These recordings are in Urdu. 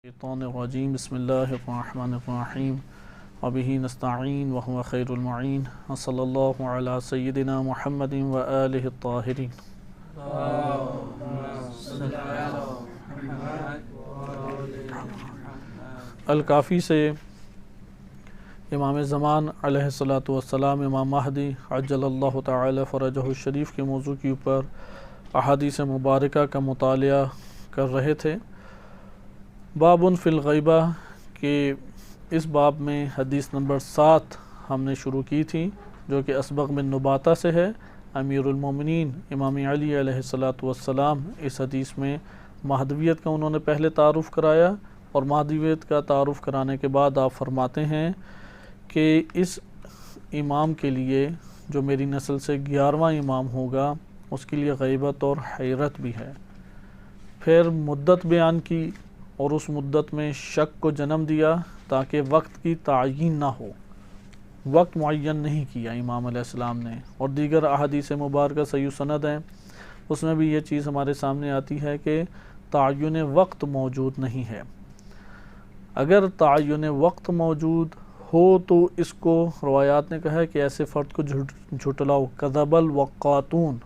الشیطان الرجیم بسم اللہ الرحمن الرحیم وبہ نستعین وهو خیر المعین وصلی اللہ علی سیدنا محمد وآلہ الطاہرین۔ الکافی سے امام زمان علیہ الصلاۃ والسلام امام مہدی عجل اللہ تعالی فرجہ الشریف کے موضوع کے اوپر احادیث مبارکہ کا مطالعہ کر رہے تھے۔ باب فی الغیبہ کہ اس باب میں حدیث نمبر 7 ہم نے شروع کی تھی، جو کہ اسبغ بن نباتہ سے ہے۔ امیر المومنین امام علی علیہ الصلاۃ والسلام اس حدیث میں مہدویت کا انہوں نے پہلے تعارف کرایا، اور مہدویت کا تعارف کرانے کے بعد آپ فرماتے ہیں کہ اس امام کے لیے جو میری نسل سے 11واں امام ہوگا، اس کے لیے غیبت اور حیرت بھی ہے۔ پھر مدت بیان کی اور اس مدت میں شک کو جنم دیا تاکہ وقت کی تعین نہ ہو، وقت معین نہیں کیا امام علیہ السلام نے، اور دیگر احادیث مبارکہ صحیح سند ہیں، اس میں بھی یہ چیز ہمارے سامنے آتی ہے کہ تعین وقت موجود نہیں ہے۔ اگر تعین وقت موجود ہو تو اس کو روایات نے کہا ہے کہ ایسے فرد کو جھٹلاؤ، کذب الوقاتون،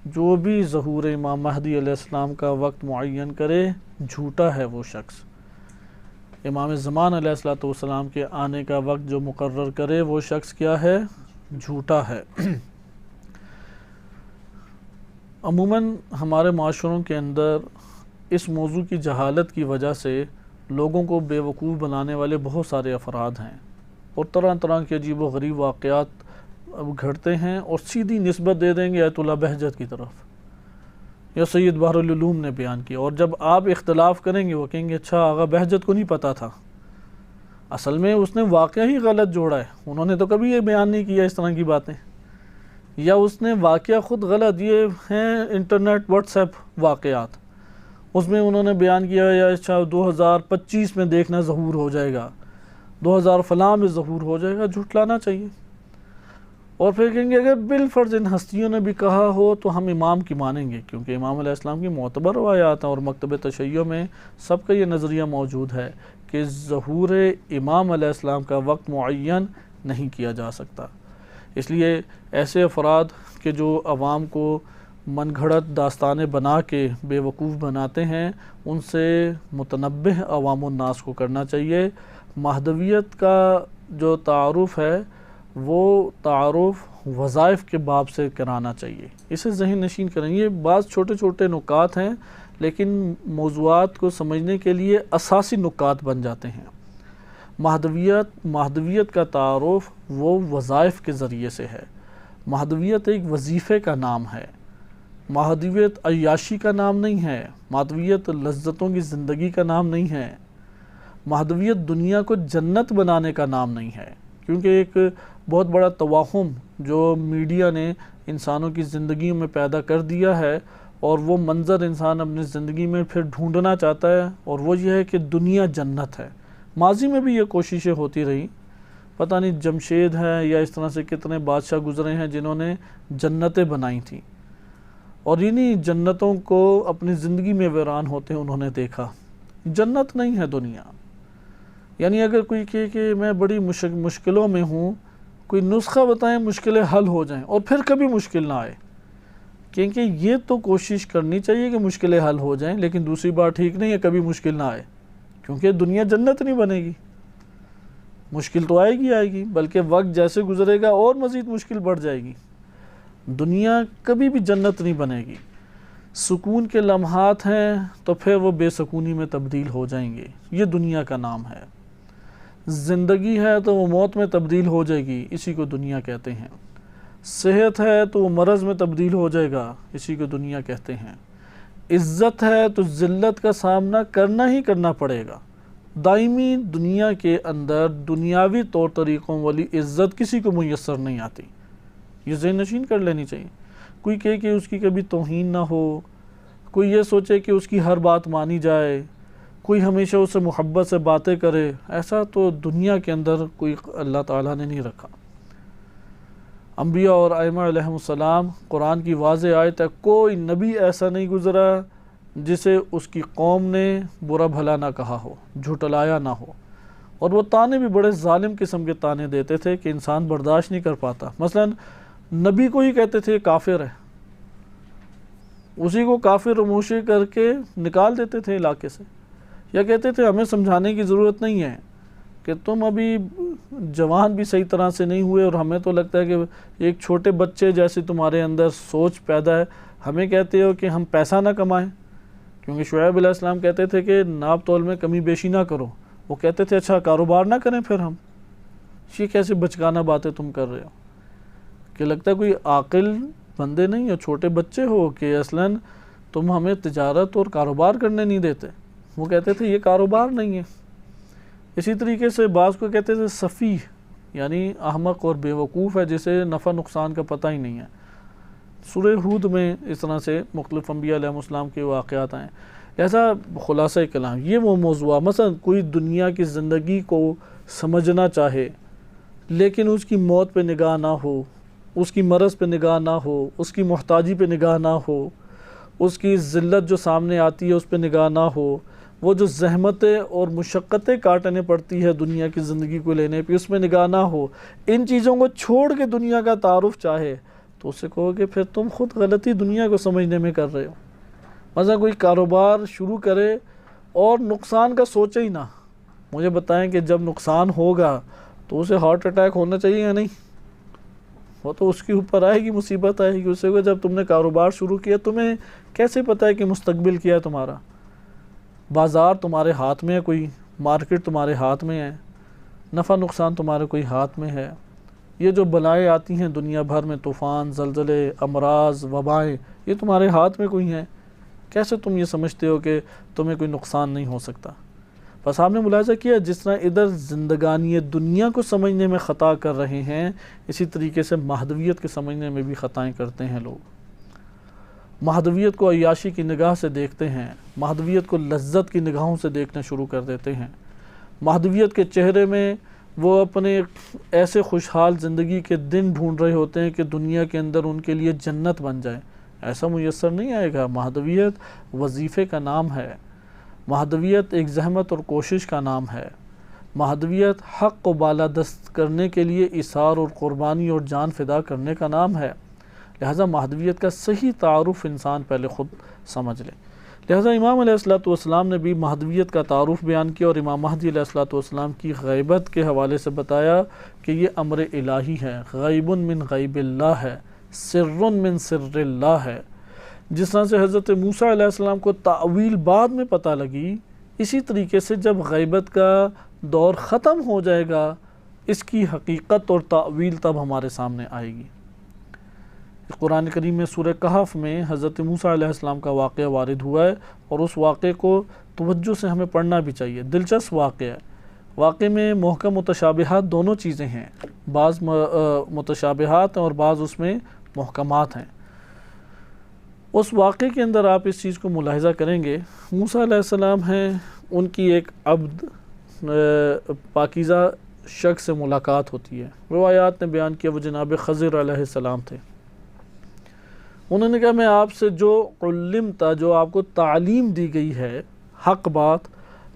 جو بھی ظہور امام مہدی علیہ السلام کا وقت معین کرے جھوٹا ہے وہ شخص۔ امام زمان علیہ السلام کے آنے کا وقت جو مقرر کرے وہ شخص کیا ہے؟ جھوٹا ہے۔ عموماً ہمارے معاشروں کے اندر اس موضوع کی جہالت کی وجہ سے لوگوں کو بے وقوف بنانے والے بہت سارے افراد ہیں، اور طرح طرح کے عجیب و غریب واقعات گھڑتے ہیں اور سیدھی نسبت دے دیں گے آیت اللہ بہجت کی طرف، یا سید بحر العلوم نے بیان کیا، اور جب آپ اختلاف کریں گے وہ کہیں گے اچھا آغا بہجت کو نہیں پتہ تھا، اصل میں اس نے واقعہ ہی غلط جوڑا ہے، انہوں نے تو کبھی یہ بیان نہیں کیا اس طرح کی باتیں، یا اس نے واقعہ خود غلط، یہ ہیں انٹرنیٹ واٹس ایپ واقعات، اس میں انہوں نے بیان کیا یا اچھا 2025 میں دیکھنا ظہور ہو جائے گا، 2000 فلاں میں ظہور ہو جائے گا، جھٹلانا چاہیے۔ اور پھر کہیں گے اگر بالفرض ان ہستیوں نے بھی کہا ہو تو ہم امام کی مانیں گے، کیونکہ امام علیہ السلام کی معتبر روایات ہیں، اور مکتب تشیع میں سب کا یہ نظریہ موجود ہے کہ ظہور امام علیہ السلام کا وقت معین نہیں کیا جا سکتا۔ اس لیے ایسے افراد کہ جو عوام کو من گھڑت داستانیں بنا کے بے وقوف بناتے ہیں، ان سے متنبہ عوام الناس کو کرنا چاہیے۔ مہدویت کا جو تعارف ہے وہ تعارف وظائف کے باب سے کرانا چاہیے، اسے ذہن نشین کریں۔ یہ بعض چھوٹے چھوٹے نکات ہیں لیکن موضوعات کو سمجھنے کے لیے اساسی نکات بن جاتے ہیں۔ مہدویت کا تعارف وہ وظائف کے ذریعے سے ہے۔ مہدویت ایک وظیفے کا نام ہے، مہدویت عیاشی کا نام نہیں ہے، مہدویت لذتوں کی زندگی کا نام نہیں ہے، مہدویت دنیا کو جنت بنانے کا نام نہیں ہے، کیونکہ ایک بہت بڑا توہم جو میڈیا نے انسانوں کی زندگیوں میں پیدا کر دیا ہے، اور وہ منظر انسان اپنی زندگی میں پھر ڈھونڈنا چاہتا ہے، اور وہ یہ ہے کہ دنیا جنت ہے۔ ماضی میں بھی یہ کوششیں ہوتی رہی، پتہ نہیں جمشید ہیں یا اس طرح سے کتنے بادشاہ گزرے ہیں جنہوں نے جنتیں بنائی تھیں، اور انہی جنتوں کو اپنی زندگی میں ویران ہوتے ہیں انہوں نے دیکھا۔ جنت نہیں ہے دنیا، یعنی اگر کوئی کہے کہ میں بڑی مشکلوں میں ہوں، کوئی نسخہ بتائیں مشکلیں حل ہو جائیں اور پھر کبھی مشکل نہ آئے، کیونکہ یہ تو کوشش کرنی چاہیے کہ مشکلیں حل ہو جائیں، لیکن دوسری بات ٹھیک نہیں ہے کبھی مشکل نہ آئے، کیونکہ دنیا جنت نہیں بنے گی، مشکل تو آئے گی، بلکہ وقت جیسے گزرے گا اور مزید مشکل بڑھ جائے گی۔ دنیا کبھی بھی جنت نہیں بنے گی۔ سکون کے لمحات ہیں تو پھر وہ بے سکونی میں تبدیل ہو جائیں گے، یہ دنیا کا نام ہے۔ زندگی ہے تو وہ موت میں تبدیل ہو جائے گی، اسی کو دنیا کہتے ہیں۔ صحت ہے تو وہ مرض میں تبدیل ہو جائے گا، اسی کو دنیا کہتے ہیں۔ عزت ہے تو ذلت کا سامنا کرنا ہی کرنا پڑے گا۔ دائمی دنیا کے اندر دنیاوی طور طریقوں والی عزت کسی کو میسر نہیں آتی، یہ ذہن نشین کر لینی چاہیے۔ کوئی کہے کہ اس کی کبھی توہین نہ ہو، کوئی یہ سوچے کہ اس کی ہر بات مانی جائے، کوئی ہمیشہ اسے محبت سے باتیں کرے، ایسا تو دنیا کے اندر کوئی اللہ تعالیٰ نے نہیں رکھا۔ انبیاء اور ائمہ علیہم السلام، قرآن کی واضح آیت ہے، کوئی نبی ایسا نہیں گزرا جسے اس کی قوم نے برا بھلا نہ کہا ہو، جھٹلایا نہ ہو، اور وہ تانے بھی بڑے ظالم قسم کے تانے دیتے تھے کہ انسان برداشت نہیں کر پاتا۔ مثلا نبی کو ہی کہتے تھے کافر ہے، اسی کو کافر رموشی کر کے نکال دیتے تھے علاقے سے، یا کہتے تھے ہمیں سمجھانے کی ضرورت نہیں ہے کہ تم ابھی جوان بھی صحیح طرح سے نہیں ہوئے، اور ہمیں تو لگتا ہے کہ ایک چھوٹے بچے جیسے تمہارے اندر سوچ پیدا ہے، ہمیں کہتے ہو کہ ہم پیسہ نہ کمائیں، کیونکہ شعیب علیہ السلام کہتے تھے کہ ناپ تول میں کمی بیشی نہ کرو، وہ کہتے تھے اچھا کاروبار نہ کریں پھر ہم، یہ کیسے بچگانہ باتیں تم کر رہے ہو، کہ لگتا ہے کوئی عاقل بندے نہیں ہو، چھوٹے بچے ہو کہ اصلاً تم ہمیں تجارت اور کاروبار کرنے نہیں دیتے۔ وہ کہتے تھے یہ کاروبار نہیں ہے۔ اسی طریقے سے بعض کو کہتے تھے سفیہ، یعنی احمق اور بیوقوف ہے جسے نفع نقصان کا پتہ ہی نہیں ہے۔ سورہ ہود میں اس طرح سے مختلف انبیاء علیہ السلام کے واقعات ہیں۔ لہذا خلاصہ کلام یہ وہ موضوع، مثلا کوئی دنیا کی زندگی کو سمجھنا چاہے لیکن اس کی موت پہ نگاہ نہ ہو، اس کی مرض پہ نگاہ نہ ہو، اس کی محتاجی پہ نگاہ نہ ہو، اس کی ذلت جو سامنے آتی ہے اس پہ نگاہ نہ ہو، وہ جو زحمتیں اور مشقتیں کاٹنے پڑتی ہے دنیا کی زندگی کو لینے پہ اس میں نگاہ نہ ہو، ان چیزوں کو چھوڑ کے دنیا کا تعارف چاہے تو اسے کہو کہ پھر تم خود غلطی دنیا کو سمجھنے میں کر رہے ہو۔ مثلا کوئی کاروبار شروع کرے اور نقصان کا سوچے ہی نہ، مجھے بتائیں کہ جب نقصان ہوگا تو اسے ہارٹ اٹیک ہونا چاہیے یا نہیں؟ وہ تو اس کے اوپر آئے گی، مصیبت آئے گی اسے کو۔ جب تم نے کاروبار شروع کیا تمہیں کیسے پتہ ہے کہ مستقبل کیا ہے تمہارا؟ بازار تمہارے ہاتھ میں ہے، کوئی مارکیٹ تمہارے ہاتھ میں ہے، نفع نقصان تمہارے کوئی ہاتھ میں ہے۔ یہ جو بلائیں آتی ہیں دنیا بھر میں، طوفان، زلزلے، امراض، وبائیں، یہ تمہارے ہاتھ میں کوئی ہیں؟ کیسے تم یہ سمجھتے ہو کہ تمہیں کوئی نقصان نہیں ہو سکتا؟ بس آپ نے ملاحظہ کیا جس طرح ادھر زندگانی دنیا کو سمجھنے میں خطا کر رہے ہیں، اسی طریقے سے مہدویت کے سمجھنے میں بھی خطائیں کرتے ہیں لوگ۔ مہدویت کو عیاشی کی نگاہ سے دیکھتے ہیں، مہدویت کو لذت کی نگاہوں سے دیکھنا شروع کر دیتے ہیں۔ مہدویت کے چہرے میں وہ اپنے ایسے خوشحال زندگی کے دن ڈھونڈ رہے ہوتے ہیں کہ دنیا کے اندر ان کے لیے جنت بن جائے۔ ایسا میسر نہیں آئے گا۔ مہدویت وظیفے کا نام ہے، مہدویت ایک زحمت اور کوشش کا نام ہے، مہدویت حق کو بالادست کرنے کے لیے ایثار اور قربانی اور جان فدا کرنے کا نام ہے۔ لہذا مہدویت کا صحیح تعارف انسان پہلے خود سمجھ لے۔ لہذا امام علیہ السلام نے بھی مہدویت کا تعارف بیان کیا، اور امام مہدی علیہ السلام کی غیبت کے حوالے سے بتایا کہ یہ امر الہی ہے، غیب من غیب اللہ ہے، سر من سر اللہ ہے۔ جس طرح سے حضرت موسیٰ علیہ السلام کو تعویل بعد میں پتہ لگی، اسی طریقے سے جب غیبت کا دور ختم ہو جائے گا اس کی حقیقت اور تعویل تب ہمارے سامنے آئے گی۔ قرآن کریم میں سورہ کہف میں حضرت موسیٰ علیہ السلام کا واقعہ وارد ہوا ہے، اور اس واقعے کو توجہ سے ہمیں پڑھنا بھی چاہیے۔ دلچسپ واقعہ ہے۔ واقعے میں محکم متشابہات دونوں چیزیں ہیں، بعض متشابہات ہیں اور بعض اس میں محکمات ہیں۔ اس واقعے کے اندر آپ اس چیز کو ملاحظہ کریں گے، موسیٰ علیہ السلام ہیں، ان کی ایک عبد پاکیزہ شخص سے ملاقات ہوتی ہے۔ روایات نے بیان کیا وہ جناب خضر علیہ السلام تھے۔ انہوں نے کہا میں آپ سے جو علمتا، جو آپ کو تعلیم دی گئی ہے حق بات،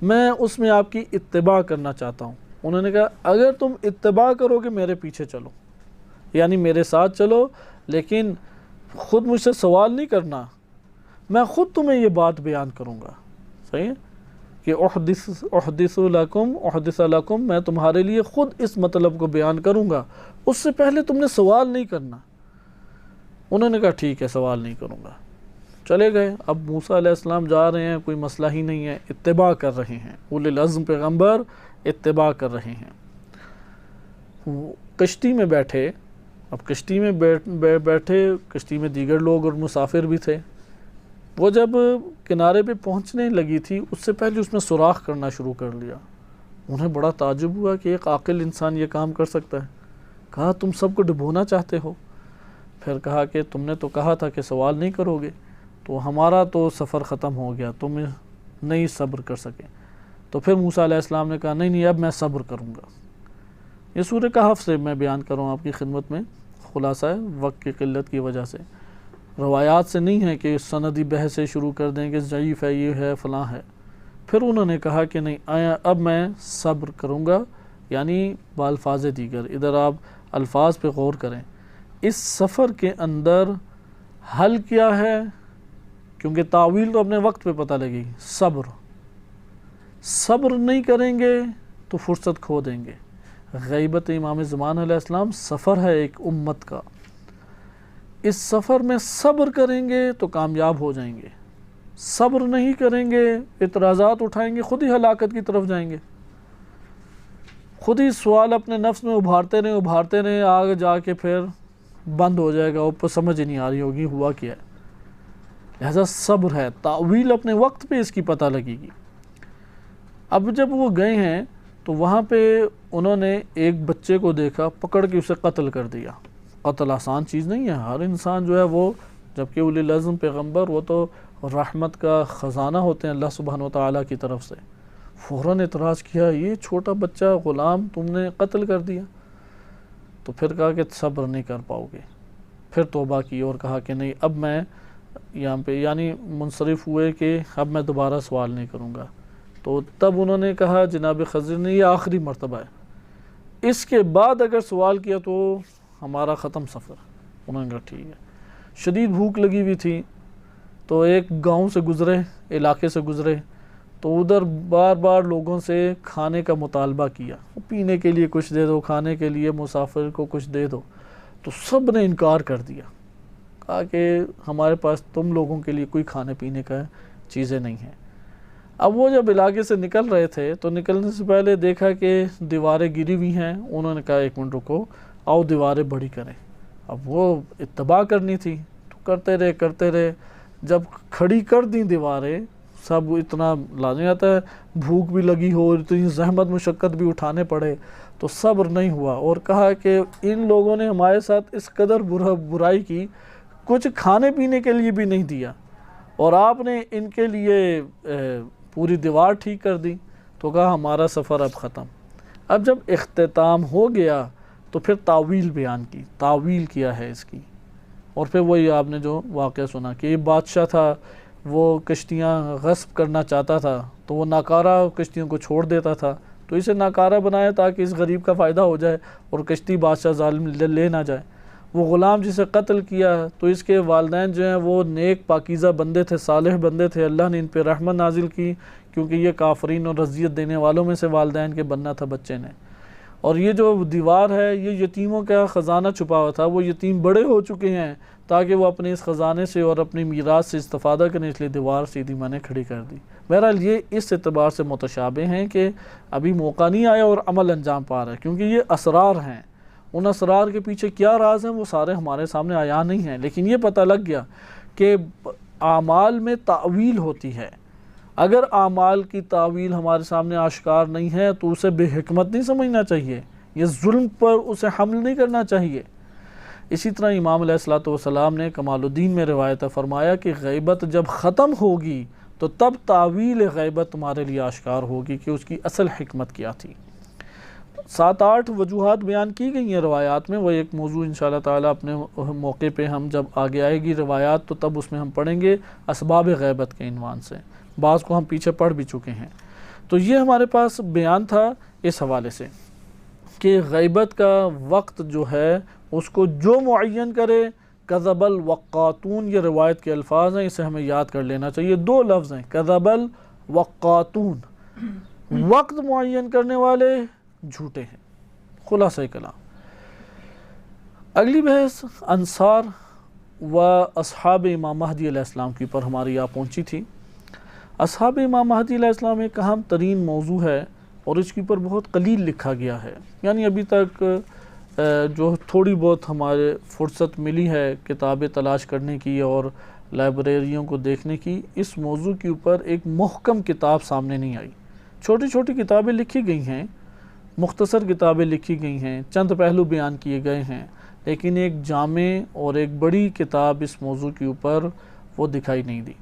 میں اس میں آپ کی اتباع کرنا چاہتا ہوں۔ انہوں نے کہا اگر تم اتباع کرو گے میرے پیچھے چلو، یعنی میرے ساتھ چلو، لیکن خود مجھ سے سوال نہیں کرنا، میں خود تمہیں یہ بات بیان کروں گا۔ صحیح ہے کہ احدث لکم، میں تمہارے لیے خود اس مطلب کو بیان کروں گا، اس سے پہلے تم نے سوال نہیں کرنا۔ انہوں نے کہا ٹھیک ہے، سوال نہیں کروں گا۔ چلے گئے۔ اب موسیٰ علیہ السلام جا رہے ہیں، کوئی مسئلہ ہی نہیں ہے، اتباع کر رہے ہیں، اولی العزم پیغمبر اتباع کر رہے ہیں۔ کشتی میں بیٹھے، اب کشتی میں بیٹھے، کشتی میں دیگر لوگ اور مسافر بھی تھے۔ وہ جب کنارے پہ پہنچنے لگی تھی اس سے پہلے اس میں سوراخ کرنا شروع کر لیا۔ انہیں بڑا تعجب ہوا کہ ایک عاقل انسان یہ کام کر سکتا ہے۔ کہا تم سب کو ڈبونا چاہتے ہو؟ پھر کہا کہ تم نے تو کہا تھا کہ سوال نہیں کرو گے، تو ہمارا تو سفر ختم ہو گیا، تم نہیں صبر کر سکے۔ تو پھر موسیٰ علیہ السلام نے کہا نہیں اب میں صبر کروں گا۔ یہ سورہ کہف سے میں بیان کروں آپ کی خدمت میں، خلاصہ ہے وقت کی قلت کی وجہ سے۔ روایات سے نہیں ہے کہ سندی بحثیں شروع کر دیں کہ ضعیف ہے، یہ ہے، فلاں ہے۔ پھر انہوں نے کہا کہ نہیں، اب میں صبر کروں گا، یعنی بالفاظ دیگر۔ ادھر آپ الفاظ پہ غور کریں، اس سفر کے اندر حل کیا ہے، کیونکہ تعویل تو اپنے وقت پہ پتہ لگے گی۔ صبر نہیں کریں گے تو فرصت کھو دیں گے۔ غیبت امام زمان علیہ السلام سفر ہے ایک امت کا، اس سفر میں صبر کریں گے تو کامیاب ہو جائیں گے، صبر نہیں کریں گے، اعتراضات اٹھائیں گے، خود ہی ہلاکت کی طرف جائیں گے۔ خود ہی سوال اپنے نفس میں ابھارتے رہیں، آگے جا کے پھر بند ہو جائے گا، اوپر سمجھ ہی نہیں آ رہی ہوگی ہوا کیا ہے۔ لہذا صبر ہے، تعویل اپنے وقت پہ اس کی پتہ لگے گی۔ اب جب وہ گئے ہیں تو وہاں پہ انہوں نے ایک بچے کو دیکھا، پکڑ کے اسے قتل کر دیا۔ قتل آسان چیز نہیں ہے، ہر انسان جو ہے وہ، جبکہ اولی العزم پیغمبر، وہ تو رحمت کا خزانہ ہوتے ہیں اللہ سبحانہ وتعالیٰ کی طرف سے، فوراً اعتراض کیا، یہ چھوٹا بچہ غلام تم نے قتل کر دیا؟ تو پھر کہا کہ صبر نہیں کر پاؤ گے۔ پھر توبہ کی اور کہا کہ نہیں، اب میں یہاں پہ یعنی منصرف ہوئے کہ اب میں دوبارہ سوال نہیں کروں گا۔ تو تب انہوں نے کہا جناب خضر نے، یہ آخری مرتبہ ہے، اس کے بعد اگر سوال کیا تو ہمارا ختم سفر۔ انہوں نے کہا ٹھیک ہے۔ شدید بھوک لگی ہوئی تھی تو ایک گاؤں سے گزرے، علاقے سے گزرے، تو ادھر بار بار لوگوں سے کھانے کا مطالبہ کیا، پینے کے لیے کچھ دے دو، کھانے کے لیے مسافر کو کچھ دے دو، تو سب نے انکار کر دیا، کہا کہ ہمارے پاس تم لوگوں کے لیے کوئی کھانے پینے کا چیزیں نہیں ہیں۔ اب وہ جب علاقے سے نکل رہے تھے تو نکلنے سے پہلے دیکھا کہ دیواریں گری ہوئی ہیں، انہوں نے کہا ایک منٹ رکو، آؤ دیواریں بڑی کریں۔ اب وہ اتباع کرنی تھی تو کرتے رہے، جب کھڑی کر دیں دیواریں، سب اتنا لازمی آتا ہے، بھوک بھی لگی ہو، اتنی زحمت مشقت بھی اٹھانے پڑے، تو صبر نہیں ہوا، اور کہا کہ ان لوگوں نے ہمارے ساتھ اس قدر برائی کی، کچھ کھانے پینے کے لیے بھی نہیں دیا، اور آپ نے ان کے لیے پوری دیوار ٹھیک کر دی۔ تو کہا ہمارا سفر اب ختم۔ اب جب اختتام ہو گیا تو پھر تعویل بیان کی، تعویل کیا ہے اس کی، اور پھر وہی آپ نے جو واقعہ سنا کہ یہ بادشاہ تھا، وہ کشتیاں غصب کرنا چاہتا تھا، تو وہ ناکارہ کشتیوں کو چھوڑ دیتا تھا، تو اسے ناکارہ بنایا تاکہ اس غریب کا فائدہ ہو جائے اور کشتی بادشاہ ظالم لے نہ جائے۔ وہ غلام جسے قتل کیا تو اس کے والدین جو ہیں وہ نیک پاکیزہ بندے تھے، صالح بندے تھے، اللہ نے ان پہ رحمت نازل کی، کیونکہ یہ کافرین اور رضیت دینے والوں میں سے والدین کے بننا تھا بچے نے۔ اور یہ جو دیوار ہے یہ یتیموں کا خزانہ چھپا ہوا تھا، وہ یتیم بڑے ہو چکے ہیں تاکہ وہ اپنے اس خزانے سے اور اپنی میراث سے استفادہ کریں، اس لیے دیوار سیدھی میں نے کھڑی کر دی۔ بہرحال یہ اس اعتبار سے متشابہ ہیں کہ ابھی موقع نہیں آیا اور عمل انجام پا رہا ہے، کیونکہ یہ اسرار ہیں، ان اسرار کے پیچھے کیا راز ہیں وہ سارے ہمارے سامنے آیا نہیں ہیں، لیکن یہ پتہ لگ گیا کہ اعمال میں تعویل ہوتی ہے۔ اگر اعمال کی تعویل ہمارے سامنے آشکار نہیں ہے تو اسے بے حکمت نہیں سمجھنا چاہیے، یہ ظلم پر اسے حمل نہیں کرنا چاہیے۔ اسی طرح امام علیہ السلام نے کمال الدین میں روایت فرمایا کہ غیبت جب ختم ہوگی تو تب تعویل غیبت تمہارے لیے آشکار ہوگی کہ اس کی اصل حکمت کیا تھی۔ 7-8 وجوہات بیان کی گئی ہیں روایات میں، وہ ایک موضوع انشاءاللہ تعالیٰ اپنے موقع پہ ہم جب آگے آئے گی روایات تو تب اس میں ہم پڑھیں گے اسباب غیبت کے عنوان سے، بعض کو ہم پیچھے پڑھ بھی چکے ہیں۔ تو یہ ہمارے پاس بیان تھا اس حوالے سے کہ غیبت کا وقت جو ہے اس کو جو معین کرے، کذب الوقاتون، یہ روایت کے الفاظ ہیں، اسے ہمیں یاد کر لینا چاہیے، 2 لفظ ہیں، کذب الوقاتون، وقت معین کرنے والے جھوٹے ہیں، خلاصہ کلام۔ اگلی بحث انصار و اصحاب امام مہدی علیہ السلام کی پر ہماری یہاں پہنچی تھی۔ اصحاب امام مہدی علیہ السلام ایک اہم ترین موضوع ہے اور اس کے اوپر بہت قلیل لکھا گیا ہے، یعنی ابھی تک جو تھوڑی بہت ہمارے فرصت ملی ہے کتابیں تلاش کرنے کی اور لائبریریوں کو دیکھنے کی، اس موضوع کے اوپر ایک محکم کتاب سامنے نہیں آئی۔ چھوٹی چھوٹی کتابیں لکھی گئی ہیں، مختصر کتابیں لکھی گئی ہیں، چند پہلو بیان کیے گئے ہیں، لیکن ایک جامع اور ایک بڑی کتاب اس موضوع کے اوپر وہ دکھائی نہیں دی۔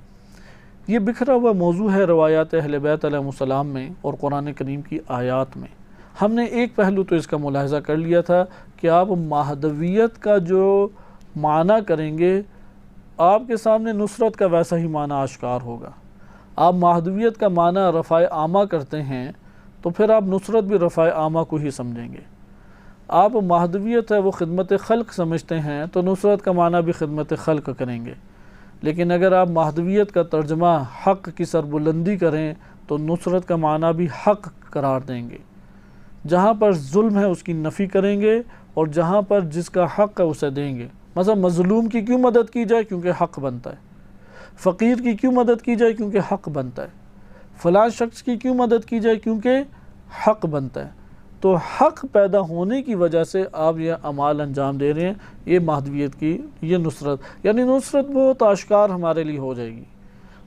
یہ بکھرا ہوا موضوع ہے روایات اہل بیت علیہ السلام میں اور قرآن کریم کی آیات میں۔ ہم نے ایک پہلو تو اس کا ملاحظہ کر لیا تھا کہ آپ مہدویت کا جو معنی کریں گے آپ کے سامنے نصرت کا ویسا ہی معنی آشکار ہوگا۔ آپ مہدویت کا معنی رفع عامہ کرتے ہیں تو پھر آپ نصرت بھی رفع عامہ کو ہی سمجھیں گے۔ آپ مہدویت ہے وہ خدمت خلق سمجھتے ہیں تو نصرت کا معنی بھی خدمت خلق کریں گے۔ لیکن اگر آپ مہدویت کا ترجمہ حق کی سربلندی کریں تو نصرت کا معنی بھی حق قرار دیں گے۔ جہاں پر ظلم ہے اس کی نفی کریں گے اور جہاں پر جس کا حق ہے اسے دیں گے۔ مثلا مظلوم کی کیوں مدد کی جائے؟ کیونکہ حق بنتا ہے۔ فقیر کی کیوں مدد کی جائے؟ کیونکہ حق بنتا ہے۔ فلاں شخص کی کیوں مدد کی جائے؟ کیونکہ حق بنتا ہے۔ تو حق پیدا ہونے کی وجہ سے آپ یہ اعمال انجام دے رہے ہیں، یہ مہدویت کی یہ نصرت، یعنی نصرت بہت آشکار ہمارے لیے ہو جائے گی۔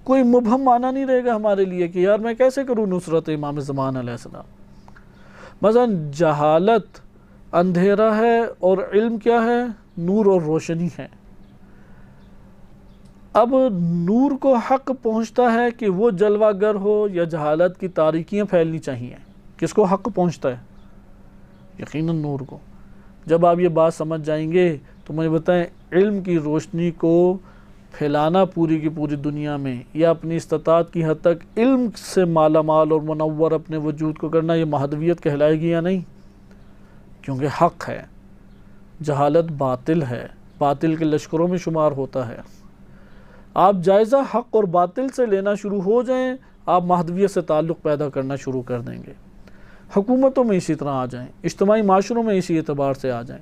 کوئی مبہم معنی نہیں رہے گا ہمارے لیے کہ یار میں کیسے کروں نصرت امام زمان علیہ السلام۔ مثلا جہالت اندھیرا ہے اور علم کیا ہے؟ نور اور روشنی ہے۔ اب نور کو حق پہنچتا ہے کہ وہ جلوہ گر ہو یا جہالت کی تاریکیاں پھیلنی چاہیے؟ کس کو حق پہنچتا ہے؟ یقیناً نور کو۔ جب آپ یہ بات سمجھ جائیں گے تو مجھے بتائیں، علم کی روشنی کو پھیلانا پوری کی پوری دنیا میں یا اپنی استطاعت کی حد تک علم سے مالا مال اور منور اپنے وجود کو کرنا، یہ مہدویت کہلائے گی یا نہیں؟ کیونکہ حق ہے، جہالت باطل ہے، باطل کے لشکروں میں شمار ہوتا ہے۔ آپ جائزہ حق اور باطل سے لینا شروع ہو جائیں، آپ مہدویت سے تعلق پیدا کرنا شروع کر دیں گے۔ حکومتوں میں اسی طرح آ جائیں، اجتماعی معاشروں میں اسی اعتبار سے آ جائیں۔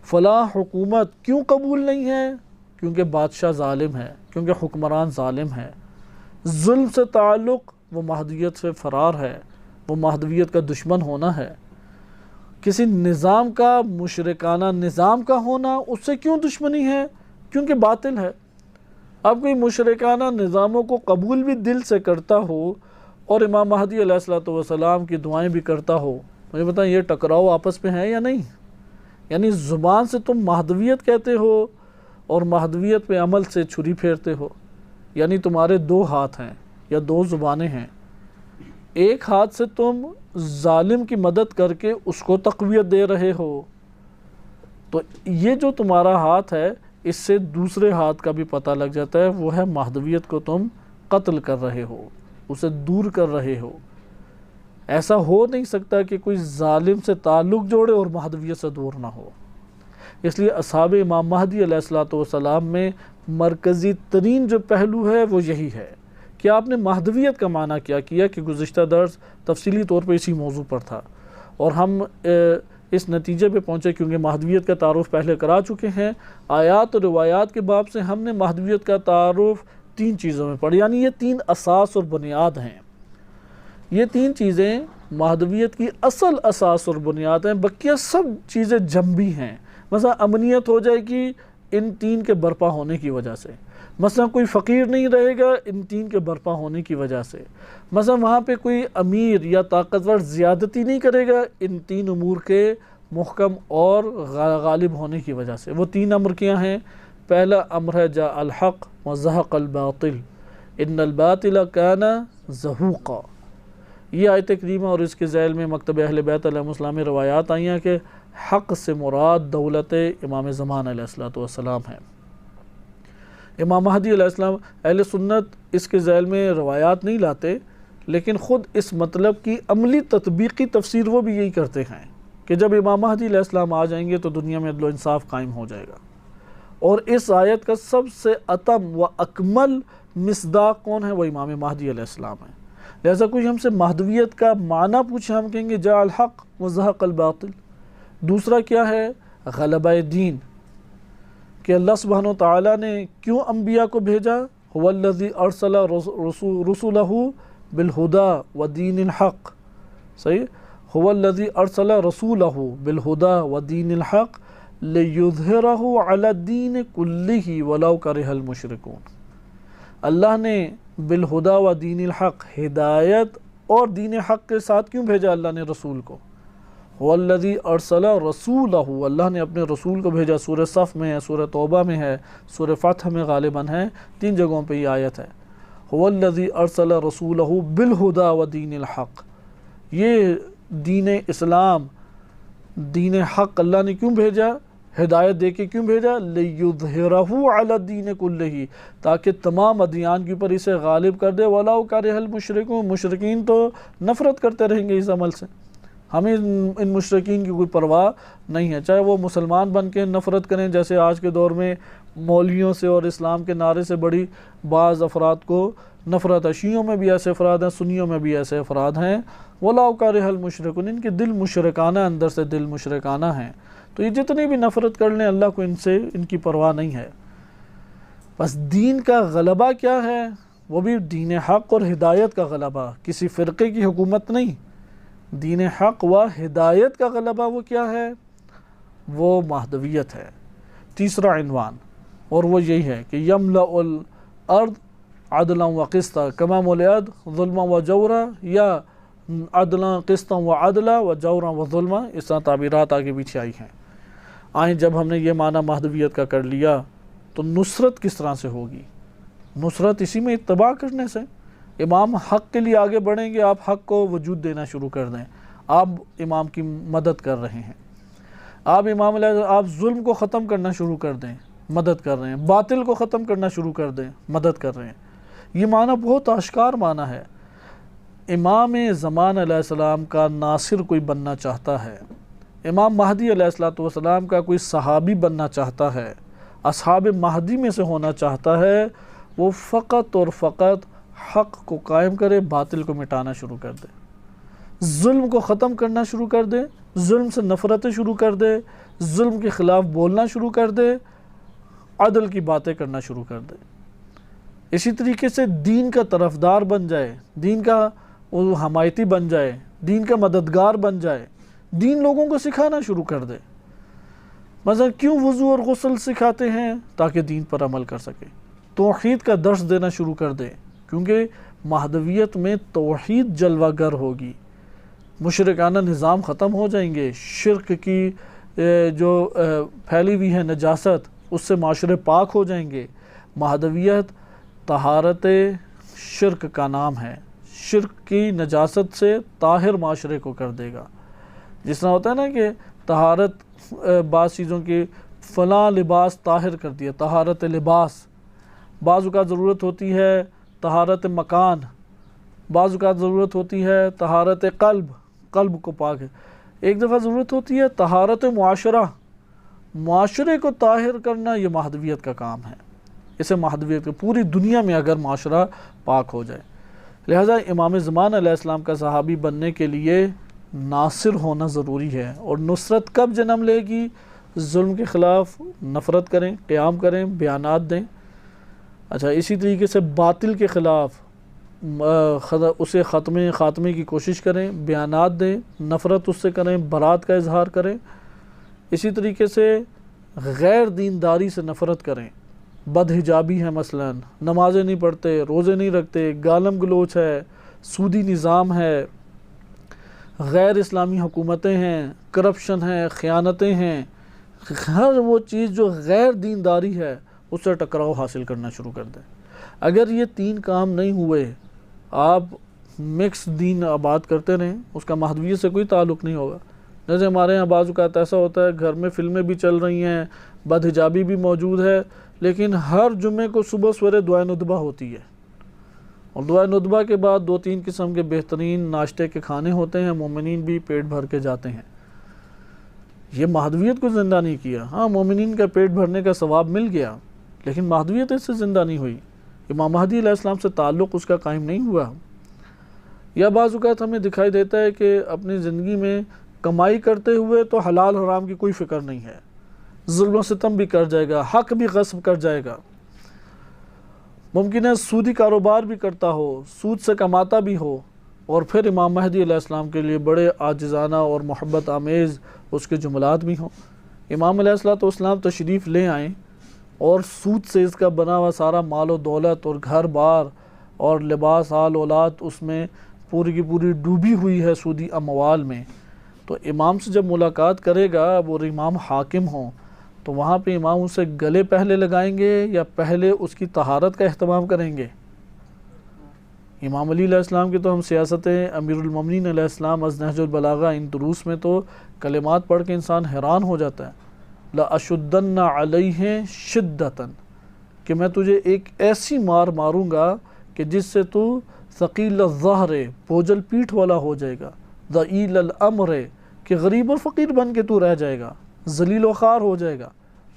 فلاں حکومت کیوں قبول نہیں ہے؟ کیونکہ بادشاہ ظالم ہے، کیونکہ حکمران ظالم ہے۔ ظلم سے تعلق وہ مہدویت سے فرار ہے، وہ مہدویت کا دشمن ہونا ہے۔ کسی نظام کا، مشرکانہ نظام کا ہونا، اس سے کیوں دشمنی ہے؟ کیونکہ باطل ہے۔ اب کوئی مشرکانہ نظاموں کو قبول بھی دل سے کرتا ہو اور امام مہدی علیہ السلام کی دعائیں بھی کرتا ہو، مجھے بتائیں یہ ٹکراؤ آپس میں ہے یا نہیں؟ یعنی زبان سے تم مہدویت کہتے ہو اور مہدویت پہ عمل سے چھری پھیرتے ہو، یعنی تمہارے دو ہاتھ ہیں یا دو زبانیں ہیں۔ ایک ہاتھ سے تم ظالم کی مدد کر کے اس کو تقویت دے رہے ہو، تو یہ جو تمہارا ہاتھ ہے اس سے دوسرے ہاتھ کا بھی پتہ لگ جاتا ہے، وہ ہے مہدویت کو تم قتل کر رہے ہو، اسے دور کر رہے ہو۔ ایسا ہو نہیں سکتا کہ کوئی ظالم سے تعلق جوڑے اور مہدویت سے دور نہ ہو۔ اس لیے اصحاب امام مہدی علیہ السلام میں مرکزی ترین جو پہلو ہے وہ یہی ہے کہ آپ نے مہدویت کا معنی کیا کیا کہ گزشتہ درس تفصیلی طور پہ اسی موضوع پر تھا، اور ہم اس نتیجے پہ پہنچے کیونکہ مہدویت کا تعارف پہلے کرا چکے ہیں۔ آیات اور روایات کے باب سے ہم نے مہدویت کا تعارف تین چیزوں میں پڑھی، یعنی یہ تین اساس اور بنیاد ہیں۔ یہ تین چیزیں مہدویت کی اصل اساس اور بنیاد ہیں، بقیہ سب چیزیں جنبی ہیں۔ مثلا امنیت ہو جائے گی ان تین کے برپا ہونے کی وجہ سے، مثلا کوئی فقیر نہیں رہے گا ان تین کے برپا ہونے کی وجہ سے، مثلا وہاں پہ کوئی امیر یا طاقتور زیادتی نہیں کرے گا ان تین امور کے محکم اور غالب ہونے کی وجہ سے۔ وہ تین امر کیا ہیں؟ پہلا امر ہے جاء الحق وزہق الباطل ان الباطل کان زہوقا۔ یہ آیت کریمہ اور اس کے ذیل میں مکتب اہل بیت علیہ السلام میں روایات آئی ہیں کہ حق سے مراد دولت امام زمان علیہ السلام ہے۔ امام مہدی علیہ السلام، اہل سنت اس کے ذیل میں روایات نہیں لاتے، لیکن خود اس مطلب کی عملی تطبیقی تفسیر وہ بھی یہی کرتے ہیں کہ جب امام مہدی علیہ السلام آ جائیں گے تو دنیا میں عدل و انصاف قائم ہو جائے گا۔ اور اس آیت کا سب سے اتم و اکمل مصداق کون ہے؟ وہ امام مہدی علیہ السلام ہے۔ لہذا کوئی ہم سے مہدویت کا معنی پوچھے، ہم کہیں گے جاء الحق وزہق الباطل۔ دوسرا کیا ہے؟ غلبہ دین، کہ اللہ سبحانہ وتعالیٰ نے کیوں انبیاء کو بھیجا؟ هو الذی ارسل رسولہ بالہدی ودین الحق، صحیح؟ هو الذی ارسل رسولہ بالہدی ودین الحق لیظہرہ علی الدین کلہ ولو کرہ المشرکون۔ اللہ نے بالہدی ودین الحق، ہدایت اور دین حق کے ساتھ کیوں بھیجا اللہ نے رسول کو؟ هو الذی ارسل رسولہ، اللہ نے اپنے رسول کو بھیجا۔ سورہ صف میں ہے، سورہ توبہ میں ہے، سورہ فتح میں غالباً ہے، تین جگہوں پہ یہ آیت ہے۔ هو الذی ارسل رسولہ بالہدی ودین الحق، یہ دین اسلام، دین حق اللہ نے کیوں بھیجا؟ ہدایت دے کے کیوں بھیجا؟ لِيُظْهِرَهُ عَلَى الدِّينِ كُلِّهِ، تاکہ تمام ادیان کے اوپر اسے غالب کر دے۔ وَلَوْ كَرِهَ الْمُشْرِكُونَ، مشرکین تو نفرت کرتے رہیں گے اس عمل سے، ہمیں ان مشرکین کی کوئی پرواہ نہیں ہے، چاہے وہ مسلمان بن کے نفرت کریں، جیسے آج کے دور میں مولویوں سے اور اسلام کے نعرے سے بڑی بعض افراد کو نفرت ہے۔ شیعوں میں بھی ایسے افراد ہیں، سنیوں میں بھی ایسے افراد ہیں۔ وَلَوْ كَرِهَ الْمُشْرِكُونَ، ان کے دل مشرکانہ، اندر سے دل مشرکانہ ہیں، تو یہ جتنی بھی نفرت کر لیں اللہ کو ان کی پرواہ نہیں ہے۔ بس دین کا غلبہ کیا ہے؟ وہ بھی دین حق اور ہدایت کا غلبہ، کسی فرقے کی حکومت نہیں۔ دین حق و ہدایت کا غلبہ وہ کیا ہے؟ وہ مہدویت ہے۔ تیسرا عنوان، اور وہ یہی ہے کہ یملأ الارض عدلا و قسطا کما ملئت ظلما و جورا، یا عدلا قسطا و عدلا و جورا و ظلما، اس طرح تعبیرات آگے پیچھے آئی ہیں۔ آئیں جب ہم نے یہ معنی مہدویت کا کر لیا تو نصرت کس طرح سے ہوگی؟ نصرت اسی میں اتباع کرنے سے۔ امام حق کے لیے آگے بڑھیں گے، آپ حق کو وجود دینا شروع کر دیں، آپ امام کی مدد کر رہے ہیں۔ آپ ظلم کو ختم کرنا شروع کر دیں، مدد کر رہے ہیں۔ باطل کو ختم کرنا شروع کر دیں، مدد کر رہے ہیں۔ یہ معنی بہت آشکار معنی ہے۔ امام زمان علیہ السلام کا ناصر کوئی بننا چاہتا ہے، امام مہدی علیہ السلام کا کوئی صحابی بننا چاہتا ہے، اصحاب مہدی میں سے ہونا چاہتا ہے، وہ فقط اور فقط حق کو قائم کرے، باطل کو مٹانا شروع کر دے، ظلم کو ختم کرنا شروع کر دے، ظلم سے نفرتیں شروع کر دے، ظلم کے خلاف بولنا شروع کر دے، عدل کی باتیں کرنا شروع کر دے۔ اسی طریقے سے دین کا طرفدار بن جائے، دین کا حمایتی بن جائے، دین کا مددگار بن جائے، دین لوگوں کو سکھانا شروع کر دے۔ مثلا کیوں وضو اور غسل سکھاتے ہیں؟ تاکہ دین پر عمل کر سکے۔ توحید کا درس دینا شروع کر دے، کیونکہ مہدویت میں توحید جلوہ گر ہوگی، مشرکانہ نظام ختم ہو جائیں گے، شرک کی جو پھیلی ہوئی ہے نجاست، اس سے معاشرے پاک ہو جائیں گے۔ مہدویت طہارت شرک کا نام ہے، شرک کی نجاست سے طاہر معاشرے کو کر دے گا۔ جس طرح ہوتا ہے نا کہ طہارت بعض چیزوں کی فلاں لباس طاہر کر دیا، طہارت لباس، بعض اوقات ضرورت ہوتی ہے طہارت مکان، بعض اوقات ضرورت ہوتی ہے طہارت قلب، قلب کو پاک ہے، ایک دفعہ ضرورت ہوتی ہے طہارت معاشرہ، معاشرے کو طاہر کرنا، یہ مہدویت کا کام ہے۔ اسے مہدویت کے پوری دنیا میں اگر معاشرہ پاک ہو جائے، لہذا امام زمان علیہ السلام کا صحابی بننے کے لیے ناصر ہونا ضروری ہے۔ اور نصرت کب جنم لے گی؟ ظلم کے خلاف نفرت کریں، قیام کریں، بیانات دیں۔ اچھا، اسی طریقے سے باطل کے خلاف اسے خاتمے کی کوشش کریں، بیانات دیں، نفرت اس سے کریں، برات کا اظہار کریں۔ اسی طریقے سے غیر دینداری سے نفرت کریں، بد حجابی ہے، مثلا نمازیں نہیں پڑھتے، روزے نہیں رکھتے، گالم گلوچ ہے، سودی نظام ہے، غیر اسلامی حکومتیں ہیں، کرپشن ہے، خیانتیں ہیں، ہر وہ چیز جو غیر دینداری ہے اس سے ٹکراؤ حاصل کرنا شروع کر دیں۔ اگر یہ تین کام نہیں ہوئے، آپ مکس دین آباد کرتے رہیں، اس کا مہدویت سے کوئی تعلق نہیں ہوگا۔ جیسے ہمارے یہاں بعض اوقات ایسا ہوتا ہے، گھر میں فلمیں بھی چل رہی ہیں، بد حجابی بھی موجود ہے، لیکن ہر جمعے کو صبح سویرے دعائے ندبہ ہوتی ہے، اور دعائے ندبہ کے بعد 2-3 قسم کے بہترین ناشتے کے کھانے ہوتے ہیں، مومنین بھی پیٹ بھر کے جاتے ہیں۔ یہ مہدویت کو زندہ نہیں کیا۔ ہاں، مومنین کا پیٹ بھرنے کا ثواب مل گیا، لیکن مہدویت اس سے زندہ نہیں ہوئی، امام مہدی علیہ السلام سے تعلق اس کا قائم نہیں ہوا۔ یا بعض اوقات ہمیں دکھائی دیتا ہے کہ اپنی زندگی میں کمائی کرتے ہوئے تو حلال حرام کی کوئی فکر نہیں ہے، ظلم و ستم بھی کر جائے گا، حق بھی غصب کر جائے گا، ممکن ہے سودی کاروبار بھی کرتا ہو، سود سے کماتا بھی ہو، اور پھر امام مہدی علیہ السلام کے لیے بڑے عاجزانہ اور محبت آمیز اس کے جملات بھی ہوں۔ امام علیہ السلام تشریف لے آئیں اور سود سے اس کا بنا ہوا سارا مال و دولت اور گھر بار اور لباس آل اولاد اس میں پوری کی پوری ڈوبی ہوئی ہے سودی اموال میں، تو امام سے جب ملاقات کرے گا اور امام حاکم ہوں تو وہاں پہ امام اسے گلے پہلے لگائیں گے یا پہلے اس کی طہارت کا اہتمام کریں گے؟ امام علی علیہ السلام کی تو ہم سیاستیں، امیر المومنین علیہ السلام از نہج البلاغہ، ان دروس میں تو کلمات پڑھ کے انسان حیران ہو جاتا ہے۔ لَأَشُدَّنَّ عَلَيْهِ شِدَّةً کہ میں تجھے ایک ایسی مار ماروں گا کہ جس سے تو ثقیل الظہر بوجھل پیٹھ والا ہو جائے گا، ذلیل الامر کہ غریب اور فقیر بن کے تو رہ جائے گا، ذلیل و خوار ہو جائے گا،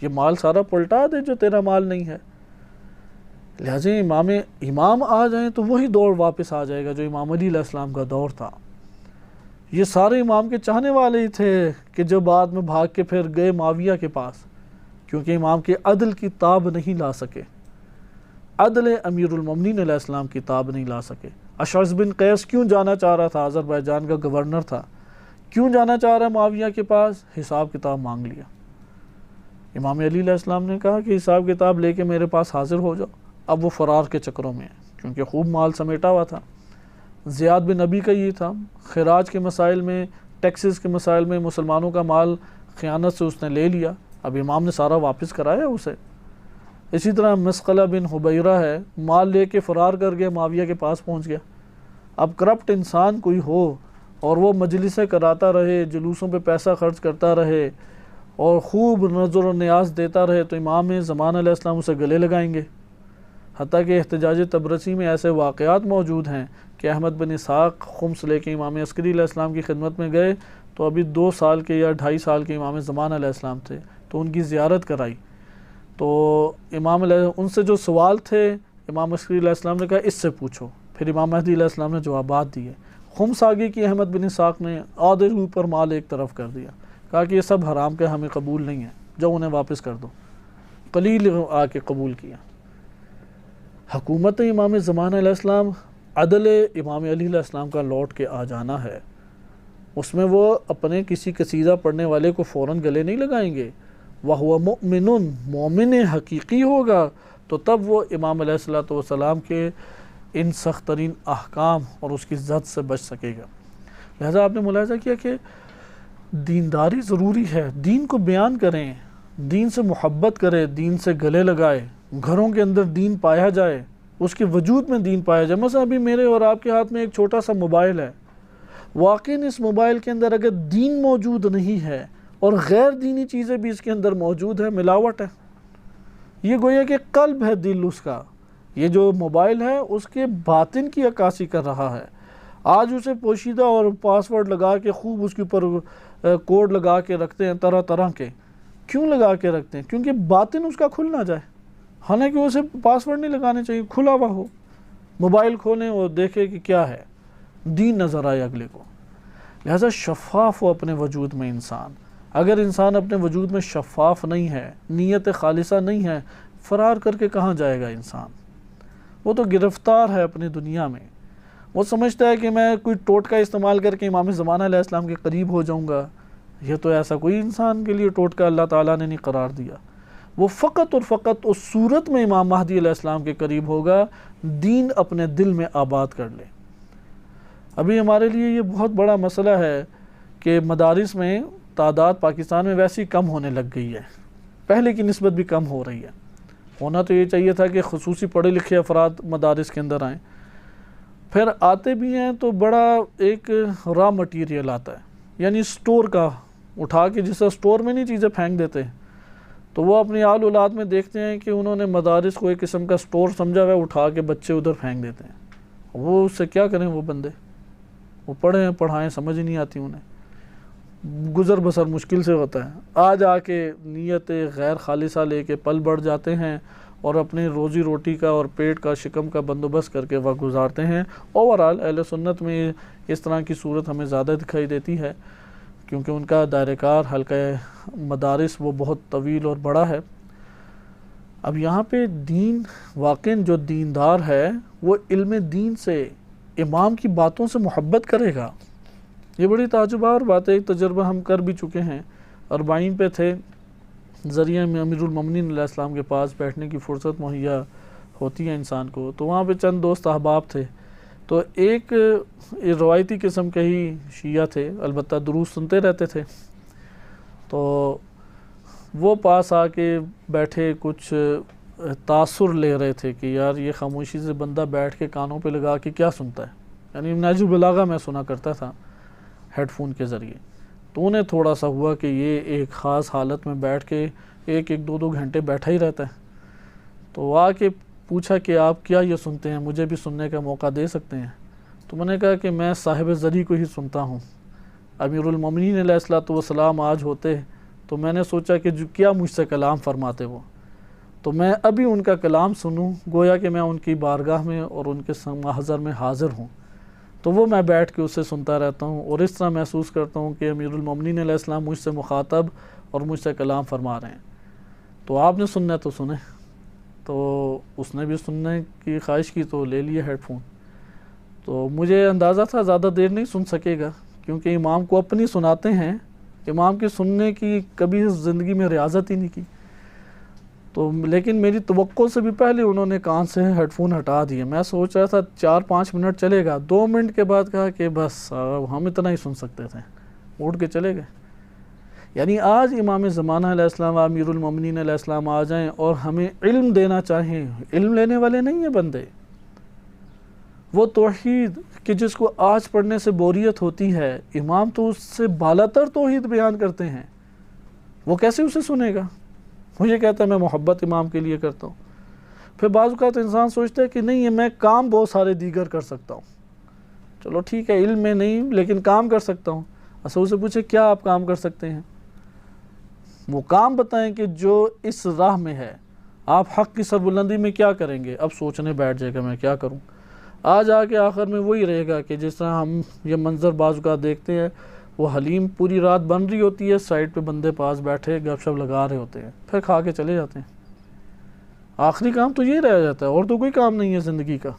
یہ مال سارا پلٹا دے جو تیرا مال نہیں ہے۔ لہٰذا امام آ جائیں تو وہی دور واپس آ جائے گا جو امام علی علیہ السلام کا دور تھا۔ یہ سارے امام کے چاہنے والے ہی تھے کہ جو بعد میں بھاگ کے پھر گئے معاویہ کے پاس، کیونکہ امام کے عدل کی تاب نہیں لا سکے، عدل امیر المومنین علیہ السلام کی تاب نہیں لا سکے۔ اشعث بن قیس کیوں جانا چاہ رہا تھا؟ آذربائیجان کا گورنر تھا، کیوں جانا چاہ رہا ہے معاویہ کے پاس؟ حساب کتاب مانگ لیا۔ امام علی علیہ السلام نے کہا کہ حساب کتاب لے کے میرے پاس حاضر ہو جاؤ۔ اب وہ فرار کے چکروں میں ہے کیونکہ خوب مال سمیٹا ہوا تھا۔ زیاد بن نبی کا یہ تھا، خراج کے مسائل میں، ٹیکسز کے مسائل میں مسلمانوں کا مال خیانت سے اس نے لے لیا، اب امام نے سارا واپس کرایا اسے۔ اسی طرح مسقلہ بن حبیرہ ہے، مال لے کے فرار کر گیا، معاویہ کے پاس پہنچ گیا۔ اب کرپٹ انسان کوئی ہو اور وہ مجلسیں کراتا رہے، جلوسوں پہ پیسہ خرچ کرتا رہے اور خوب نظر و نیاز دیتا رہے تو امام زمان علیہ السلام اسے گلے لگائیں گے۔ حتیٰ کہ احتجاج تبرسی میں ایسے واقعات موجود ہیں کہ احمد بن اسحاق خمس لے کے امام عسکری علیہ السلام کی خدمت میں گئے تو ابھی 2 سال کے یا 2.5 سال کے امام زمان علیہ السلام تھے، تو ان کی زیارت کرائی، تو امام ان سے جو سوال تھے امام عسکری علیہ السلام نے کہا اس سے پوچھو، پھر امام مہدی علیہ السلام نے جوابات دیے۔ خمس آگے کی احمد بن اسحاق نے آدھے اوپر مال ایک طرف کر دیا، کہا کہ یہ سب حرام کے ہمیں قبول نہیں ہے، جو انہیں واپس کر دو۔ قلیل آ کے قبول کیا۔ حکومت امام زمان علیہ السلام، عدل امام علی علیہ السلام کا لوٹ کے آ جانا ہے، اس میں وہ اپنے کسی قصیدہ پڑھنے والے کو فوراً گلے نہیں لگائیں گے۔ وَهُوَ مُؤْمِنٌ مومن حقیقی ہوگا تو تب وہ امام علیہ السلام کے ان سخت ترین احکام اور اس کی زد سے بچ سکے گا۔ لہذا آپ نے ملاحظہ کیا کہ دینداری ضروری ہے، دین کو بیان کریں، دین سے محبت کرے، دین سے گلے لگائے، گھروں کے اندر دین پایا جائے، اس کے وجود میں دین پایا جائے۔ مثلا ابھی میرے اور آپ کے ہاتھ میں ایک چھوٹا سا موبائل ہے، واقعی اس موبائل کے اندر اگر دین موجود نہیں ہے اور غیر دینی چیزیں بھی اس کے اندر موجود ہے، ملاوٹ ہے۔ یہ گویا کہ قلب ہے، دل اس کا، یہ جو موبائل ہے اس کے باطن کی عکاسی کر رہا ہے۔ آج اسے پوشیدہ اور پاسورڈ لگا کے خوب اس کے اوپر کوڈ لگا کے رکھتے ہیں طرح طرح کے۔ کیوں لگا کے رکھتے ہیں؟ کیونکہ باطن اس کا کھل نہ جائے، حالانکہ اسے پاسورڈ نہیں لگانے چاہیے، کھلا ہوا ہو، موبائل کھولیں اور دیکھیں کہ کیا ہے، دین نظر آئے اگلے کو۔ لہذا شفاف ہو اپنے وجود میں انسان۔ اگر انسان اپنے وجود میں شفاف نہیں ہے، نیت خالصہ نہیں ہے، فرار کر کے کہاں جائے گا انسان؟ وہ تو گرفتار ہے اپنی دنیا میں، وہ سمجھتا ہے کہ میں کوئی ٹوٹکا استعمال کر کے امام زمانہ علیہ السلام کے قریب ہو جاؤں گا۔ یہ تو ایسا کوئی انسان کے لیے ٹوٹکا اللہ تعالیٰ نے نہیں قرار دیا۔ وہ فقط اور فقط اس صورت میں امام مہدی علیہ السلام کے قریب ہوگا، دین اپنے دل میں آباد کر لے۔ ابھی ہمارے لیے یہ بہت بڑا مسئلہ ہے کہ مدارس میں تعداد پاکستان میں ویسی کم ہونے لگ گئی ہے، پہلے کی نسبت بھی کم ہو رہی ہے۔ ہونا تو یہ چاہیے تھا کہ خصوصی پڑھے لکھے افراد مدارس کے اندر آئیں، پھر آتے بھی ہیں تو بڑا ایک را مٹیریل آتا ہے، یعنی سٹور کا اٹھا کے، جس طرح سٹور میں نہیں چیزیں پھینک دیتے ہیں، تو وہ اپنی آل اولاد میں دیکھتے ہیں کہ انہوں نے مدارس کو ایک قسم کا سٹور سمجھا ہوا ہے، اٹھا کے بچے ادھر پھینک دیتے ہیں۔ وہ اس سے کیا کریں؟ وہ بندے وہ پڑھیں پڑھائیں، سمجھ ہی نہیں آتی انہیں، گزر بسر مشکل سے ہوتا ہے۔ آج آ کے نیت غیر خالصہ لے کے پل بڑھ جاتے ہیں اور اپنی روزی روٹی کا اور پیٹ کا شکم کا بندوبست کر کے وقت گزارتے ہیں۔ اوورآل اہل سنت میں اس طرح کی صورت ہمیں زیادہ دکھائی دیتی ہے، کیونکہ ان کا دائرہ کار حلقہ مدارس وہ بہت طویل اور بڑا ہے۔ اب یہاں پہ دین، واقعاً جو دیندار ہے وہ علم دین سے، امام کی باتوں سے محبت کرے گا۔ یہ بڑی تعجب اور بات ہے، ایک تجربہ ہم کر بھی چکے ہیں۔ 40 پہ تھے، ذریعہ میں امیر المومنین علیہ السلام کے پاس بیٹھنے کی فرصت مہیا ہوتی ہے انسان کو، تو وہاں پہ چند دوست احباب تھے، تو ایک روایتی قسم کے ہی شیعہ تھے، البتہ دروس سنتے رہتے تھے، تو وہ پاس آ کے بیٹھے، کچھ تاثر لے رہے تھے کہ یار یہ خاموشی سے بندہ بیٹھ کے کانوں پہ لگا کے کیا سنتا ہے، یعنی نہج البلاغہ میں سنا کرتا تھا ہیڈ فون کے ذریعے، تو انہیں تھوڑا سا ہوا کہ یہ ایک خاص حالت میں بیٹھ کے ایک دو گھنٹے بیٹھا ہی رہتا ہے، تو آ کے پوچھا کہ آپ کیا یہ سنتے ہیں، مجھے بھی سننے کا موقع دے سکتے ہیں؟ تو میں نے کہا کہ میں صاحب زری کو ہی سنتا ہوں، امیر المومنین علیہ الصلوۃ والسلام آج ہوتے تو میں نے سوچا کہ جو کیا مجھ سے کلام فرماتے وہ، تو میں ابھی ان کا کلام سنوں، گویا کہ میں ان کی بارگاہ میں اور ان کے محضر میں حاضر ہوں، تو وہ میں بیٹھ کے اسے سنتا رہتا ہوں اور اس طرح محسوس کرتا ہوں کہ امیر المومنین علیہ السلام مجھ سے مخاطب اور مجھ سے کلام فرما رہے ہیں۔ تو آپ نے سننا تو سنیں، تو اس نے بھی سننے کی خواہش کی تو لے لیے ہیڈ فون۔ تو مجھے اندازہ تھا زیادہ دیر نہیں سن سکے گا، کیونکہ امام کو اپنی سناتے ہیں، امام کی سننے کی کبھی زندگی میں ریاضت ہی نہیں کی، تو لیکن میری توقع سے بھی پہلے انہوں نے کان سے ہیڈ فون ہٹا دیے۔ میں سوچ رہا تھا 4-5 منٹ چلے گا، 2 منٹ کے بعد کہا کہ بس ہم اتنا ہی سن سکتے تھے، اٹھ کے چلے گئے۔ یعنی آج امام زمانہ علیہ السلام، امیر المومنین علیہ السلام آ جائیں اور ہمیں علم دینا چاہیں، علم لینے والے نہیں ہیں بندے، وہ توحید کہ جس کو آج پڑھنے سے بوریت ہوتی ہے، امام تو اس سے بالاتر توحید بیان کرتے ہیں، وہ کیسے اسے سنے گا؟ مجھے کہتا ہے میں محبت امام کے لیے کرتا ہوں۔ پھر بعض اوقات انسان سوچتا ہے کہ نہیں ہے، میں کام بہت سارے دیگر کر سکتا ہوں، چلو ٹھیک ہے علم میں نہیں لیکن کام کر سکتا ہوں۔ اصل سے پوچھے کیا آپ کام کر سکتے ہیں؟ وہ کام بتائیں کہ جو اس راہ میں ہے، آپ حق کی سربلندی میں کیا کریں گے؟ اب سوچنے بیٹھ جائے گا میں کیا کروں، آج آ کے آخر میں وہی رہے گا کہ جس طرح ہم یہ منظر بعض اوقات دیکھتے ہیں، وہ حلیم پوری رات بن رہی ہوتی ہے، سائڈ پہ بندے پاس بیٹھے گپ شپ لگا رہے ہوتے ہیں، پھر کھا کے چلے جاتے ہیں۔ آخری کام تو یہ رہ جاتا ہے، اور تو کوئی کام نہیں ہے زندگی کا۔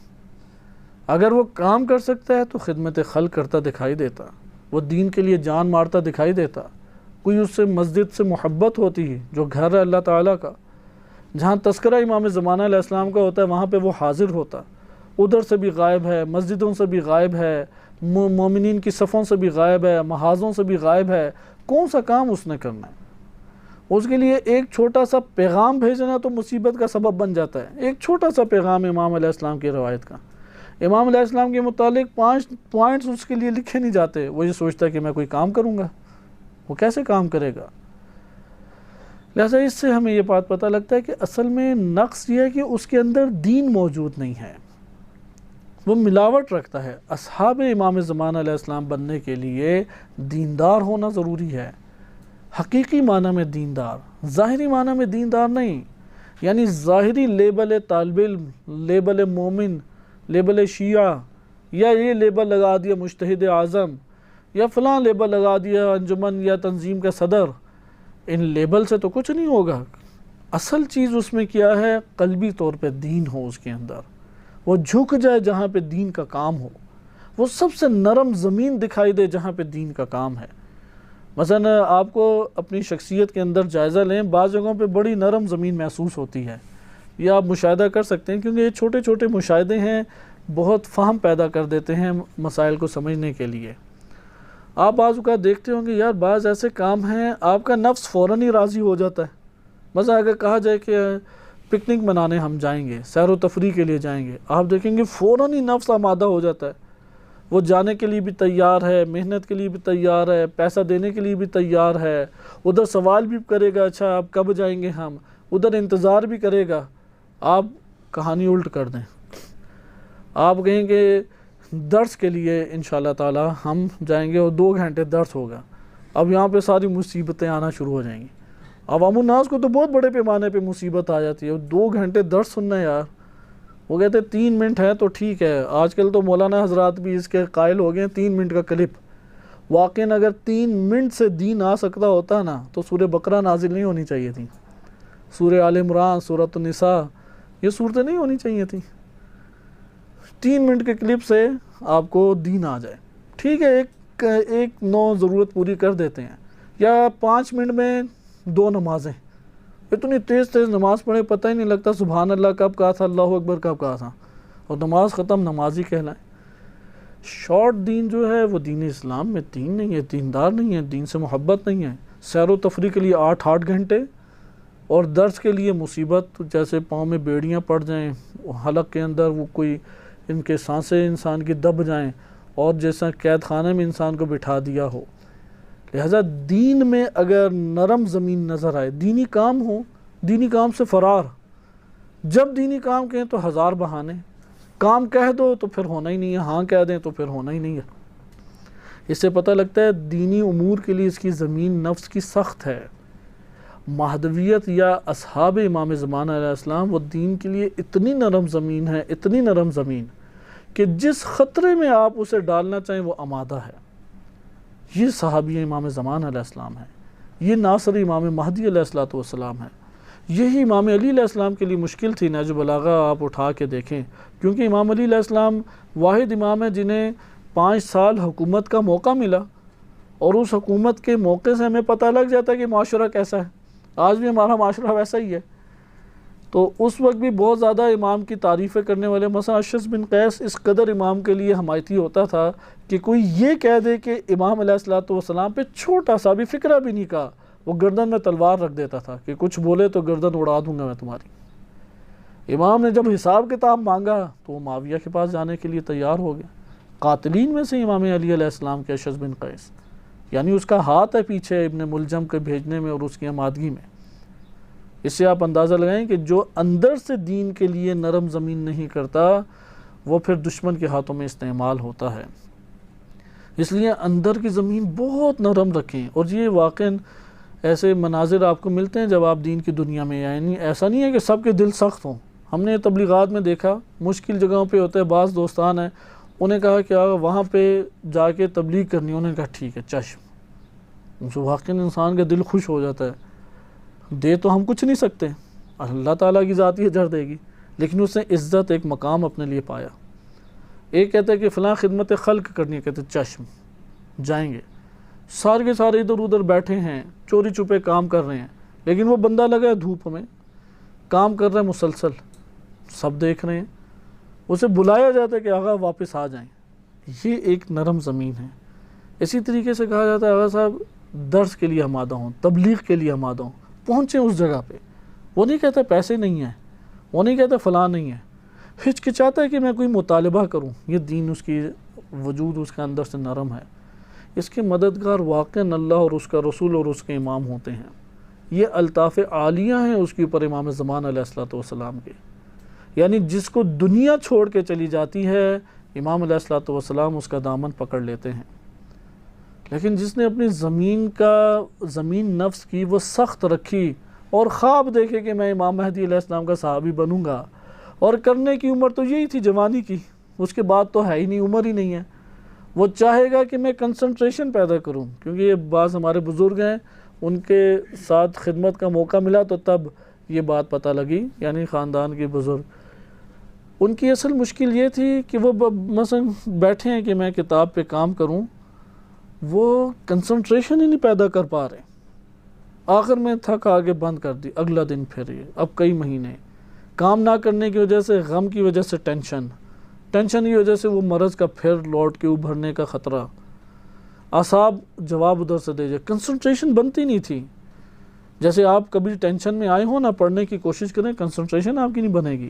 اگر وہ کام کر سکتا ہے تو خدمت خلق کرتا دکھائی دیتا، وہ دین کے لیے جان مارتا دکھائی دیتا، کوئی اس سے مسجد سے محبت ہوتی ہے جو گھر ہے اللہ تعالیٰ کا، جہاں تذکرہ امام زمانہ علیہ السلام کا ہوتا ہے وہاں پہ وہ حاضر ہوتا، ادھر سے بھی غائب ہے، مسجدوں سے بھی غائب ہے، مومنین کی صفوں سے بھی غائب ہے، محاذوں سے بھی غائب ہے، کون سا کام اس نے کرنا ہے؟ اس کے لیے ایک چھوٹا سا پیغام بھیجنا تو مصیبت کا سبب بن جاتا ہے۔ ایک چھوٹا سا پیغام امام علیہ السلام کی روایت کا، امام علیہ السلام کے متعلق 5 پوائنٹس اس کے لیے لکھے نہیں جاتے، وہ یہ سوچتا ہے کہ میں کوئی کام کروں گا، وہ کیسے کام کرے گا؟ لہٰذا اس سے ہمیں یہ بات پتہ لگتا ہے کہ اصل میں نقص یہ ہے کہ اس کے اندر دین موجود نہیں ہے، وہ ملاوٹ رکھتا ہے۔ اصحاب امام زمانہ علیہ السلام بننے کے لیے دیندار ہونا ضروری ہے، حقیقی معنی میں دیندار، ظاہری معنی میں دیندار نہیں، یعنی ظاہری لیبل طالب علم، لیبل مومن، لیبل شیعہ، یا یہ لیبل لگا دیا مجتہد اعظم، یا فلاں لیبل لگا دیا انجمن یا تنظیم کا صدر، ان لیبل سے تو کچھ نہیں ہوگا۔ اصل چیز اس میں کیا ہے؟ قلبی طور پہ دین ہو اس کے اندر، وہ جھک جائے جہاں پہ دین کا کام ہو، وہ سب سے نرم زمین دکھائی دے جہاں پہ دین کا کام ہے۔ مثلا آپ کو اپنی شخصیت کے اندر جائزہ لیں، بعض جگہوں پہ بڑی نرم زمین محسوس ہوتی ہے، یہ آپ مشاہدہ کر سکتے ہیں، کیونکہ یہ چھوٹے چھوٹے مشاہدے ہیں، بہت فہم پیدا کر دیتے ہیں مسائل کو سمجھنے کے لیے۔ آپ بعض اوقات دیکھتے ہوں گے یار بعض ایسے کام ہیں آپ کا نفس فوراً ہی راضی ہو جاتا ہے۔ مثلا اگر کہا جائے کہ پکنک منانے ہم جائیں گے، سیر و تفریح کے لیے جائیں گے، آپ دیکھیں گے فوراً ہی نفس آمادہ ہو جاتا ہے، وہ جانے کے لیے بھی تیار ہے، محنت کے لیے بھی تیار ہے، پیسہ دینے کے لیے بھی تیار ہے، ادھر سوال بھی کرے گا اچھا آپ کب جائیں گے ہم، ادھر انتظار بھی کرے گا۔ آپ کہانی الٹ کر دیں، آپ کہیں گے درس کے لیے انشاءاللہ تعالی ہم جائیں گے اور 2 گھنٹے درس ہوگا، اب یہاں پہ ساری مصیبتیں آنا شروع ہو جائیں گی۔ عوام الناس کو تو بہت بڑے پیمانے پہ مصیبت آ جاتی ہے، 2 گھنٹے درس سننا ہے یار، وہ کہتے ہیں 3 منٹ ہے تو ٹھیک ہے، آج کل تو مولانا حضرات بھی اس کے قائل ہو گئے ہیں 3 منٹ کا کلپ۔ واقعاً اگر 3 منٹ سے دین آ سکتا ہوتا نا تو سورہ بقرہ نازل نہیں ہونی چاہیے تھی، سورہ آل عمران، سورۃ النساء، یہ صورتیں نہیں ہونی چاہیے تھیں۔ 3 منٹ کے کلپ سے آپ کو دین آ جائے، ٹھیک ہے ایک نو ضرورت پوری کر دیتے ہیں، یا 5 منٹ میں 2 نمازیں، اتنی تیز تیز نماز پڑھے پتہ ہی نہیں لگتا سبحان اللہ کب کہا تھا، اللہ اکبر کب کہا تھا، اور نماز ختم، نمازی کہلائیں۔ شارٹ دین جو ہے وہ دین اسلام میں دین نہیں ہے، دیندار نہیں ہے، دین سے محبت نہیں ہے۔ سیر و تفریح کے لیے 8 گھنٹے اور درس کے لیے مصیبت، جیسے پاؤں میں بیڑیاں پڑ جائیں، حلق کے اندر وہ کوئی ان کے سانسیں انسان کی دب جائیں، اور جیسا قید خانے میں انسان کو بٹھا دیا ہو۔ لہذا دین میں اگر نرم زمین نظر آئے، دینی کام ہو، دینی کام سے فرار، جب دینی کام کہیں تو ہزار بہانے، کام کہہ دو تو پھر ہونا ہی نہیں ہے، ہاں کہہ دیں تو پھر ہونا ہی نہیں ہے۔ اس سے پتہ لگتا ہے دینی امور کے لیے اس کی زمین نفس کی سخت ہے۔ مہدویت یا اصحاب امام زمان علیہ السلام وہ دین کے لیے اتنی نرم زمین ہے، اتنی نرم زمین کہ جس خطرے میں آپ اسے ڈالنا چاہیں وہ آمادہ ہے۔ یہ صحابی امام زمان علیہ السلام ہے، یہ ناصر امام مہدی علیہ السلام ہے۔ یہی امام علی علیہ السلام کے لیے مشکل تھی۔ نہج البلاغہ آپ اٹھا کے دیکھیں، کیونکہ امام علی علیہ السلام واحد امام ہے جنہیں 5 سال حکومت کا موقع ملا، اور اس حکومت کے موقع سے ہمیں پتہ لگ جاتا ہے کہ معاشرہ کیسا ہے۔ آج بھی ہمارا معاشرہ ویسا ہی ہے۔ تو اس وقت بھی بہت زیادہ امام کی تعریفیں کرنے والے، مثلا اشعث بن قیس اس قدر امام کے لیے حمایتی ہوتا تھا کہ کوئی یہ کہہ دے کہ امام علیہ السلام پہ چھوٹا سا بھی فکرہ بھی نہیں کہا، وہ گردن میں تلوار رکھ دیتا تھا کہ کچھ بولے تو گردن اڑا دوں گا میں تمہاری۔ امام نے جب حساب کتاب مانگا تو وہ معاویہ کے پاس جانے کے لیے تیار ہو گیا۔ قاتلین میں سے امام علی علیہ السلام کے اشعث بن قیس، یعنی اس کا ہاتھ ہے پیچھے ابن ملجم کے بھیجنے میں اور اس کی آمادگی میں۔ اس سے آپ اندازہ لگائیں کہ جو اندر سے دین کے لیے نرم زمین نہیں کرتا وہ پھر دشمن کے ہاتھوں میں استعمال ہوتا ہے۔ اس لیے اندر کی زمین بہت نرم رکھیں، اور یہ واقعاً ایسے مناظر آپ کو ملتے ہیں جب آپ دین کی دنیا میں، یعنی ایسا نہیں ہے کہ سب کے دل سخت ہوں۔ ہم نے تبلیغات میں دیکھا مشکل جگہوں پہ ہوتے ہیں، بعض دوستان ہیں انہیں کہا کہ وہاں پہ جا کے تبلیغ کرنی، انہوں نے کہا ٹھیک ہے چشم۔ ان سے واقعاً انسان کا دل خوش ہو جاتا ہے۔ دے تو ہم کچھ نہیں سکتے، اللہ تعالیٰ کی ذات ہی اجر دے گی، لیکن اس نے عزت ایک مقام اپنے لیے پایا۔ ایک کہتا ہے کہ فلاں خدمت خلق کرنی ہے، کہتے چشم جائیں گے۔ سارے کے سارے ادھر ادھر بیٹھے ہیں، چوری چھپے کام کر رہے ہیں، لیکن وہ بندہ لگا ہے دھوپ میں کام کر رہا ہے مسلسل، سب دیکھ رہے ہیں، اسے بلایا جاتا ہے کہ آغا واپس آ جائیں۔ یہ ایک نرم زمین ہے۔ اسی طریقے سے کہا جاتا ہے آغا صاحب درس کے لیے آمادہ ہوں، تبلیغ کے لیے آمادہ ہوں، پہنچیں اس جگہ پہ۔ وہ نہیں کہتا پیسے نہیں ہیں، وہ نہیں کہتا فلاں نہیں ہے، ہچکچاتا ہے کہ میں کوئی مطالبہ کروں۔ یہ دین اس کی وجود اس کے اندر سے نرم ہے۔ اس کے مددگار واقعاً اللہ اور اس کا رسول اور اس کے امام ہوتے ہیں۔ یہ الطاف عالیہ ہیں اس کے اوپر امام زمان علیہ السلام کے، یعنی جس کو دنیا چھوڑ کے چلی جاتی ہے امام علیہ السلام اس کا دامن پکڑ لیتے ہیں۔ لیکن جس نے اپنی زمین نفس کی وہ سخت رکھی اور خواب دیکھے کہ میں امام مہدی علیہ السلام کا صحابی بنوں گا، اور کرنے کی عمر تو یہی تھی جوانی کی، اس کے بعد تو ہے ہی نہیں، عمر ہی نہیں ہے۔ وہ چاہے گا کہ میں کنسنٹریشن پیدا کروں، کیونکہ یہ بعض ہمارے بزرگ ہیں ان کے ساتھ خدمت کا موقع ملا تو تب یہ بات پتہ لگی، یعنی خاندان کے بزرگ، ان کی اصل مشکل یہ تھی کہ وہ مثلا بیٹھے ہیں کہ میں کتاب پہ کام کروں، وہ کنسنٹریشن ہی نہیں پیدا کر پا رہے۔ آخر میں تھک آگے بند کر دی، اگلا دن پھر یہ، اب کئی مہینے کام نہ کرنے کی وجہ سے، غم کی وجہ سے ٹینشن کی وجہ سے وہ مرض کا پھر لوٹ کے ابھرنے کا خطرہ، اعصاب جواب ادھر سے دے جائے، کنسنٹریشن بنتی نہیں تھی۔ جیسے آپ کبھی ٹینشن میں آئے ہو نہ، پڑھنے کی کوشش کریں، کنسنٹریشن آپ کی نہیں بنے گی۔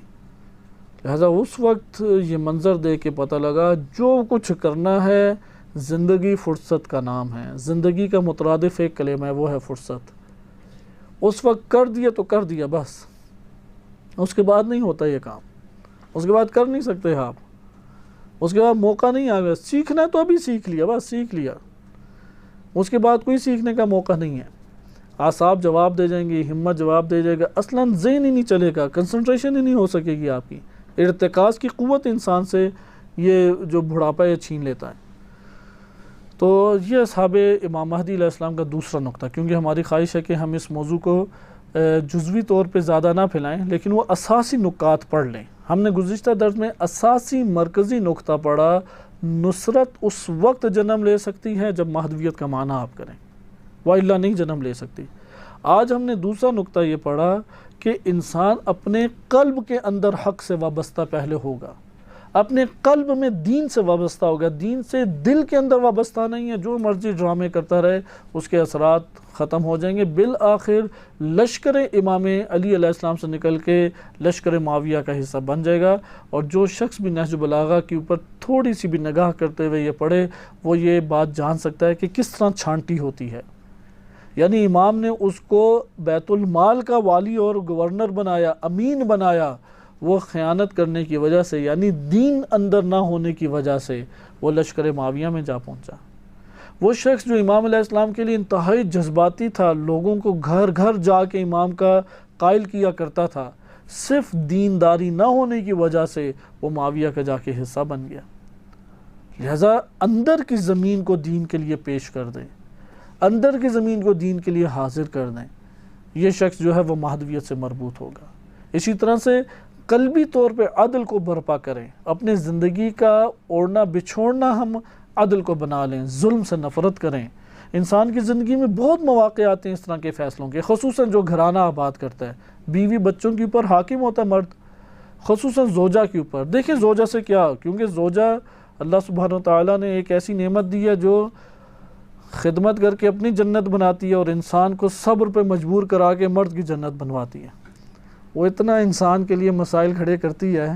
لہذا اس وقت یہ منظر دیکھ کے پتہ لگا جو کچھ کرنا ہے زندگی فرصت کا نام ہے، زندگی کا مترادف ایک کلمہ ہے، وہ ہے فرصت۔ اس وقت کر دیا تو کر دیا بس، اس کے بعد نہیں ہوتا یہ کام، اس کے بعد کر نہیں سکتے آپ، اس کے بعد موقع نہیں آگا۔ سیکھنا ہے تو ابھی سیکھ لیا، بس سیکھ لیا، اس کے بعد کوئی سیکھنے کا موقع نہیں ہے۔ اعصاب جواب دے جائیں گے، ہمت جواب دے جائے گا، اصلاً ذہن ہی نہیں چلے گا، کنسنٹریشن ہی نہیں ہو سکے گی آپ کی، ارتکاز کی قوت انسان سے یہ جو بڑھاپا یہ چھین لیتا ہے۔ تو یہ اصحاب امام مہدی علیہ السلام کا دوسرا نقطہ، کیونکہ ہماری خواہش ہے کہ ہم اس موضوع کو جزوی طور پہ زیادہ نہ پھیلائیں، لیکن وہ اساسی نکات پڑھ لیں۔ ہم نے گزشتہ درس میں اساسی مرکزی نقطہ پڑھا، نصرت اس وقت جنم لے سکتی ہے جب مہدویت کا معنی آپ کریں، وَإِلَّا نہیں جنم لے سکتی۔ آج ہم نے دوسرا نقطہ یہ پڑھا کہ انسان اپنے قلب کے اندر حق سے وابستہ پہلے ہوگا، اپنے قلب میں دین سے وابستہ ہوگا، دین سے دل کے اندر وابستہ نہیں ہے، جو مرضی ڈرامے کرتا رہے اس کے اثرات ختم ہو جائیں گے، بالآخر لشکر امام علی علیہ السلام سے نکل کے لشکر معاویہ کا حصہ بن جائے گا۔ اور جو شخص بھی نہج البلاغہ کے اوپر تھوڑی سی بھی نگاہ کرتے ہوئے یہ پڑھے، وہ یہ بات جان سکتا ہے کہ کس طرح چھانٹی ہوتی ہے۔ یعنی امام نے اس کو بیت المال کا والی اور گورنر بنایا، امین بنایا، وہ خیانت کرنے کی وجہ سے، یعنی دین اندر نہ ہونے کی وجہ سے وہ لشکر معاویہ میں جا پہنچا۔ وہ شخص جو امام علیہ السلام کے لیے انتہائی جذباتی تھا، لوگوں کو گھر گھر جا کے امام کا قائل کیا کرتا تھا، صرف دینداری نہ ہونے کی وجہ سے وہ معاویہ کا جا کے حصہ بن گیا۔ لہذا اندر کی زمین کو دین کے لیے پیش کر دیں، اندر کی زمین کو دین کے لیے حاضر کر دیں، یہ شخص جو ہے وہ مہدویت سے مربوط ہوگا۔ اسی طرح سے قلبی طور پہ عدل کو برپا کریں، اپنے زندگی کا اوڑھنا بچھوڑنا ہم عدل کو بنا لیں، ظلم سے نفرت کریں۔ انسان کی زندگی میں بہت مواقع آتے ہیں اس طرح کے فیصلوں کے، خصوصاً جو گھرانہ آباد کرتا ہے، بیوی بچوں کے اوپر حاکم ہوتا ہے مرد، خصوصاً زوجہ کے اوپر۔ دیکھیں زوجہ سے کیا، کیونکہ زوجہ اللہ سبحانہ وتعالیٰ نے ایک ایسی نعمت دی ہے جو خدمت کر کے اپنی جنت بناتی ہے اور انسان کو صبر پہ مجبور کرا کے مرد کی جنت بنواتی ہے۔ وہ اتنا انسان کے لیے مسائل کھڑے کرتی ہے،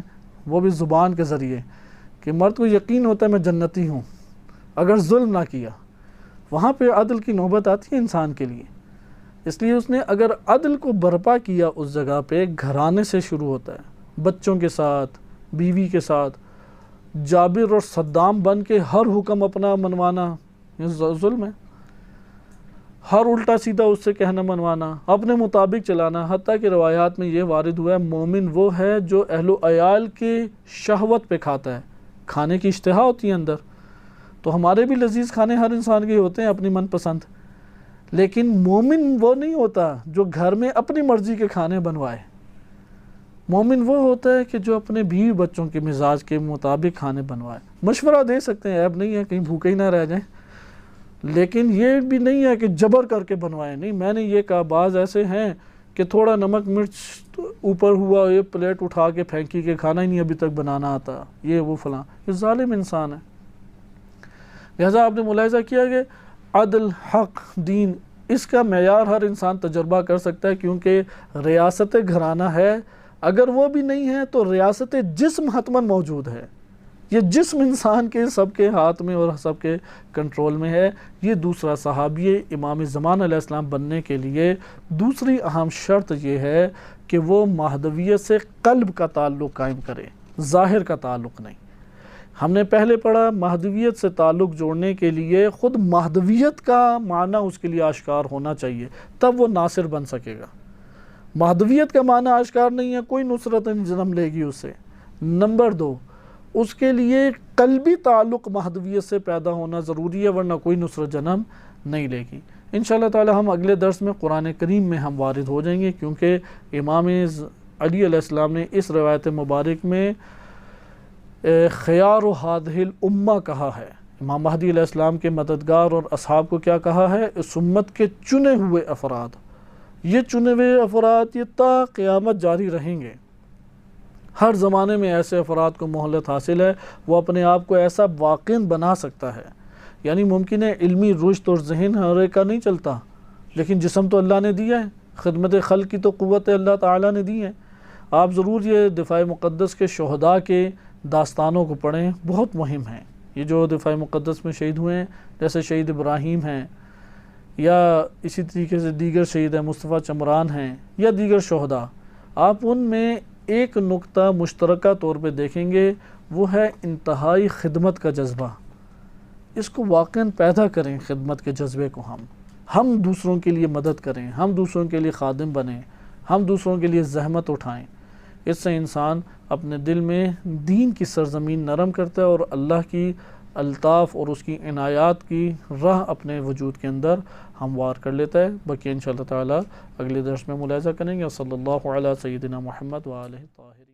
وہ بھی زبان کے ذریعے، کہ مرد کو یقین ہوتا ہے میں جنتی ہوں اگر ظلم نہ کیا۔ وہاں پہ عدل کی نوبت آتی ہے انسان کے لیے، اس لیے اس نے اگر عدل کو برپا کیا اس جگہ پہ، گھرانے سے شروع ہوتا ہے، بچوں کے ساتھ، بیوی کے ساتھ، جابر اور صدام بن کے ہر حکم اپنا منوانا یہ ظلم ہے، ہر الٹا سیدھا اس سے کہنا منوانا، اپنے مطابق چلانا۔ حتیٰ کہ روایات میں یہ وارد ہوا ہے مومن وہ ہے جو اہل و عیال کے شہوت پہ کھاتا ہے، کھانے کی اشتہا ہوتی ہے اندر، تو ہمارے بھی لذیذ کھانے ہر انسان کے ہوتے ہیں اپنی من پسند، لیکن مومن وہ نہیں ہوتا جو گھر میں اپنی مرضی کے کھانے بنوائے۔ مومن وہ ہوتا ہے کہ جو اپنے بیوی بچوں کے مزاج کے مطابق کھانے بنوائے۔ مشورہ دے سکتے ہیں، عیب نہیں ہے، کہیں بھوکے ہی نہ رہ جائیں، لیکن یہ بھی نہیں ہے کہ جبر کر کے بنوائیں۔ نہیں، میں نے یہ کہا بعض ایسے ہیں کہ تھوڑا نمک مرچ اوپر ہوا، یہ پلیٹ اٹھا کے پھینکی کہ کھانا ہی نہیں ابھی تک بنانا آتا، یہ وہ فلاں، یہ ظالم انسان ہے۔ لہذا آپ نے ملاحظہ کیا کہ عدل، حق، دین، اس کا معیار ہر انسان تجربہ کر سکتا ہے، کیونکہ ریاست گھرانہ ہے، اگر وہ بھی نہیں ہے تو ریاست جسم حتماً موجود ہے۔ یہ جسم انسان کے سب کے ہاتھ میں اور سب کے کنٹرول میں ہے۔ یہ دوسرا صحابی امام زمان علیہ السلام بننے کے لیے دوسری اہم شرط یہ ہے کہ وہ مہدویت سے قلب کا تعلق قائم کرے، ظاہر کا تعلق نہیں۔ ہم نے پہلے پڑھا مہدویت سے تعلق جوڑنے کے لیے خود مہدویت کا معنی اس کے لیے آشکار ہونا چاہیے، تب وہ ناصر بن سکے گا۔ مہدویت کا معنی آشکار نہیں ہے، کوئی نصرت نہیں جنم لے گی اس سے۔ نمبر 2، اس کے لیے قلبی تعلق مہدویت سے پیدا ہونا ضروری ہے، ورنہ کوئی نصرت جنم نہیں لے گی۔ انشاءاللہ تعالی ہم اگلے درس میں قرآن کریم میں ہم وارد ہو جائیں گے، کیونکہ امام علی علیہ السلام نے اس روایت مبارک میں خیار و ہادہ الامہ کہا ہے۔ امام مہدی علیہ السلام کے مددگار اور اصحاب کو کیا کہا ہے؟ اس امت کے چنے ہوئے افراد۔ یہ چنے ہوئے افراد یہ تا قیامت جاری رہیں گے۔ ہر زمانے میں ایسے افراد کو مہلت حاصل ہے، وہ اپنے آپ کو ایسا واقعن بنا سکتا ہے۔ یعنی ممکن ہے علمی رشد اور ذہن ہر ایک کا نہیں چلتا، لیکن جسم تو اللہ نے دیا ہے، خدمت خلق کی تو قوت اللہ تعالیٰ نے دی ہے۔ آپ ضرور یہ دفاع مقدس کے شہداء کے داستانوں کو پڑھیں، بہت مہم ہیں۔ یہ جو دفاع مقدس میں شہید ہوئے ہیں، جیسے شہید ابراہیم ہیں، یا اسی طریقے سے دیگر شہید ہیں، مصطفیٰ چمران ہیں، یا دیگر شہداء، آپ ان میں ایک نقطہ مشترکہ طور پہ دیکھیں گے، وہ ہے انتہائی خدمت کا جذبہ۔ اس کو واقعاً پیدا کریں، خدمت کے جذبے کو ہم دوسروں کے لیے مدد کریں، ہم دوسروں کے لیے خادم بنیں، ہم دوسروں کے لیے زحمت اٹھائیں۔ اس سے انسان اپنے دل میں دین کی سرزمین نرم کرتا ہے اور اللہ کی الطاف اور اس کی عنایات کی راہ اپنے وجود کے اندر ہموار کر لیتا ہے۔ باقی انشاءاللہ تعالی اگلے درس میں ملاحظہ کریں گے۔ صلی اللہ علیہ سیدنا محمد وآلہ طاہرین۔